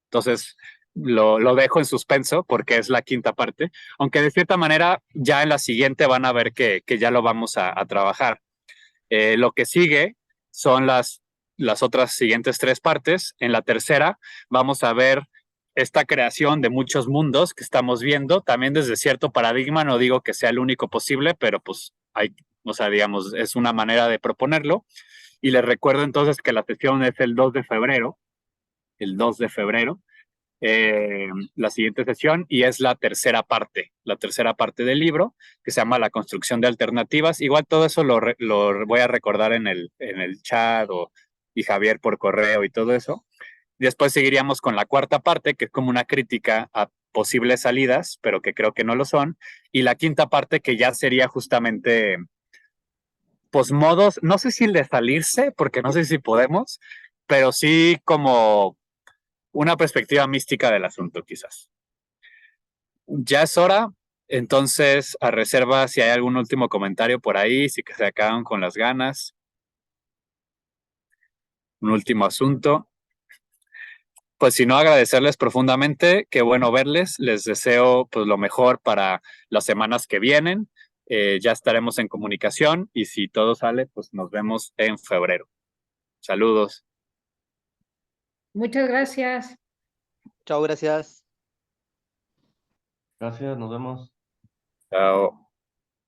Entonces, lo dejo en suspenso porque es la quinta parte, aunque de cierta manera ya en la siguiente van a ver que ya lo vamos a trabajar. Lo que sigue son las otras siguientes 3 partes. En la tercera vamos a ver esta creación de muchos mundos que estamos viendo, también desde cierto paradigma, no digo que sea el único posible, pero pues o sea, digamos, es una manera de proponerlo. Y les recuerdo entonces que la sesión es el 2 de febrero, el 2 de febrero, la siguiente sesión, y es la tercera parte del libro, que se llama La construcción de alternativas. Igual todo eso lo voy a recordar en el chat y Javier por correo y todo eso. Después seguiríamos con la cuarta parte, que es como una crítica a posibles salidas, pero que creo que no lo son. Y la quinta parte, que ya sería justamente, pues, modos, no sé si el de salirse, porque no sé si podemos, pero sí como una perspectiva mística del asunto, quizás. Ya es hora. Entonces, a reserva si hay algún último comentario por ahí, si que se acaban con las ganas. Un último asunto. Pues si no, agradecerles profundamente, qué bueno verles, les deseo pues lo mejor para las semanas que vienen, ya estaremos en comunicación y si todo sale, pues nos vemos en febrero. Saludos. Muchas gracias. Chao, gracias. Gracias, nos vemos. Chao.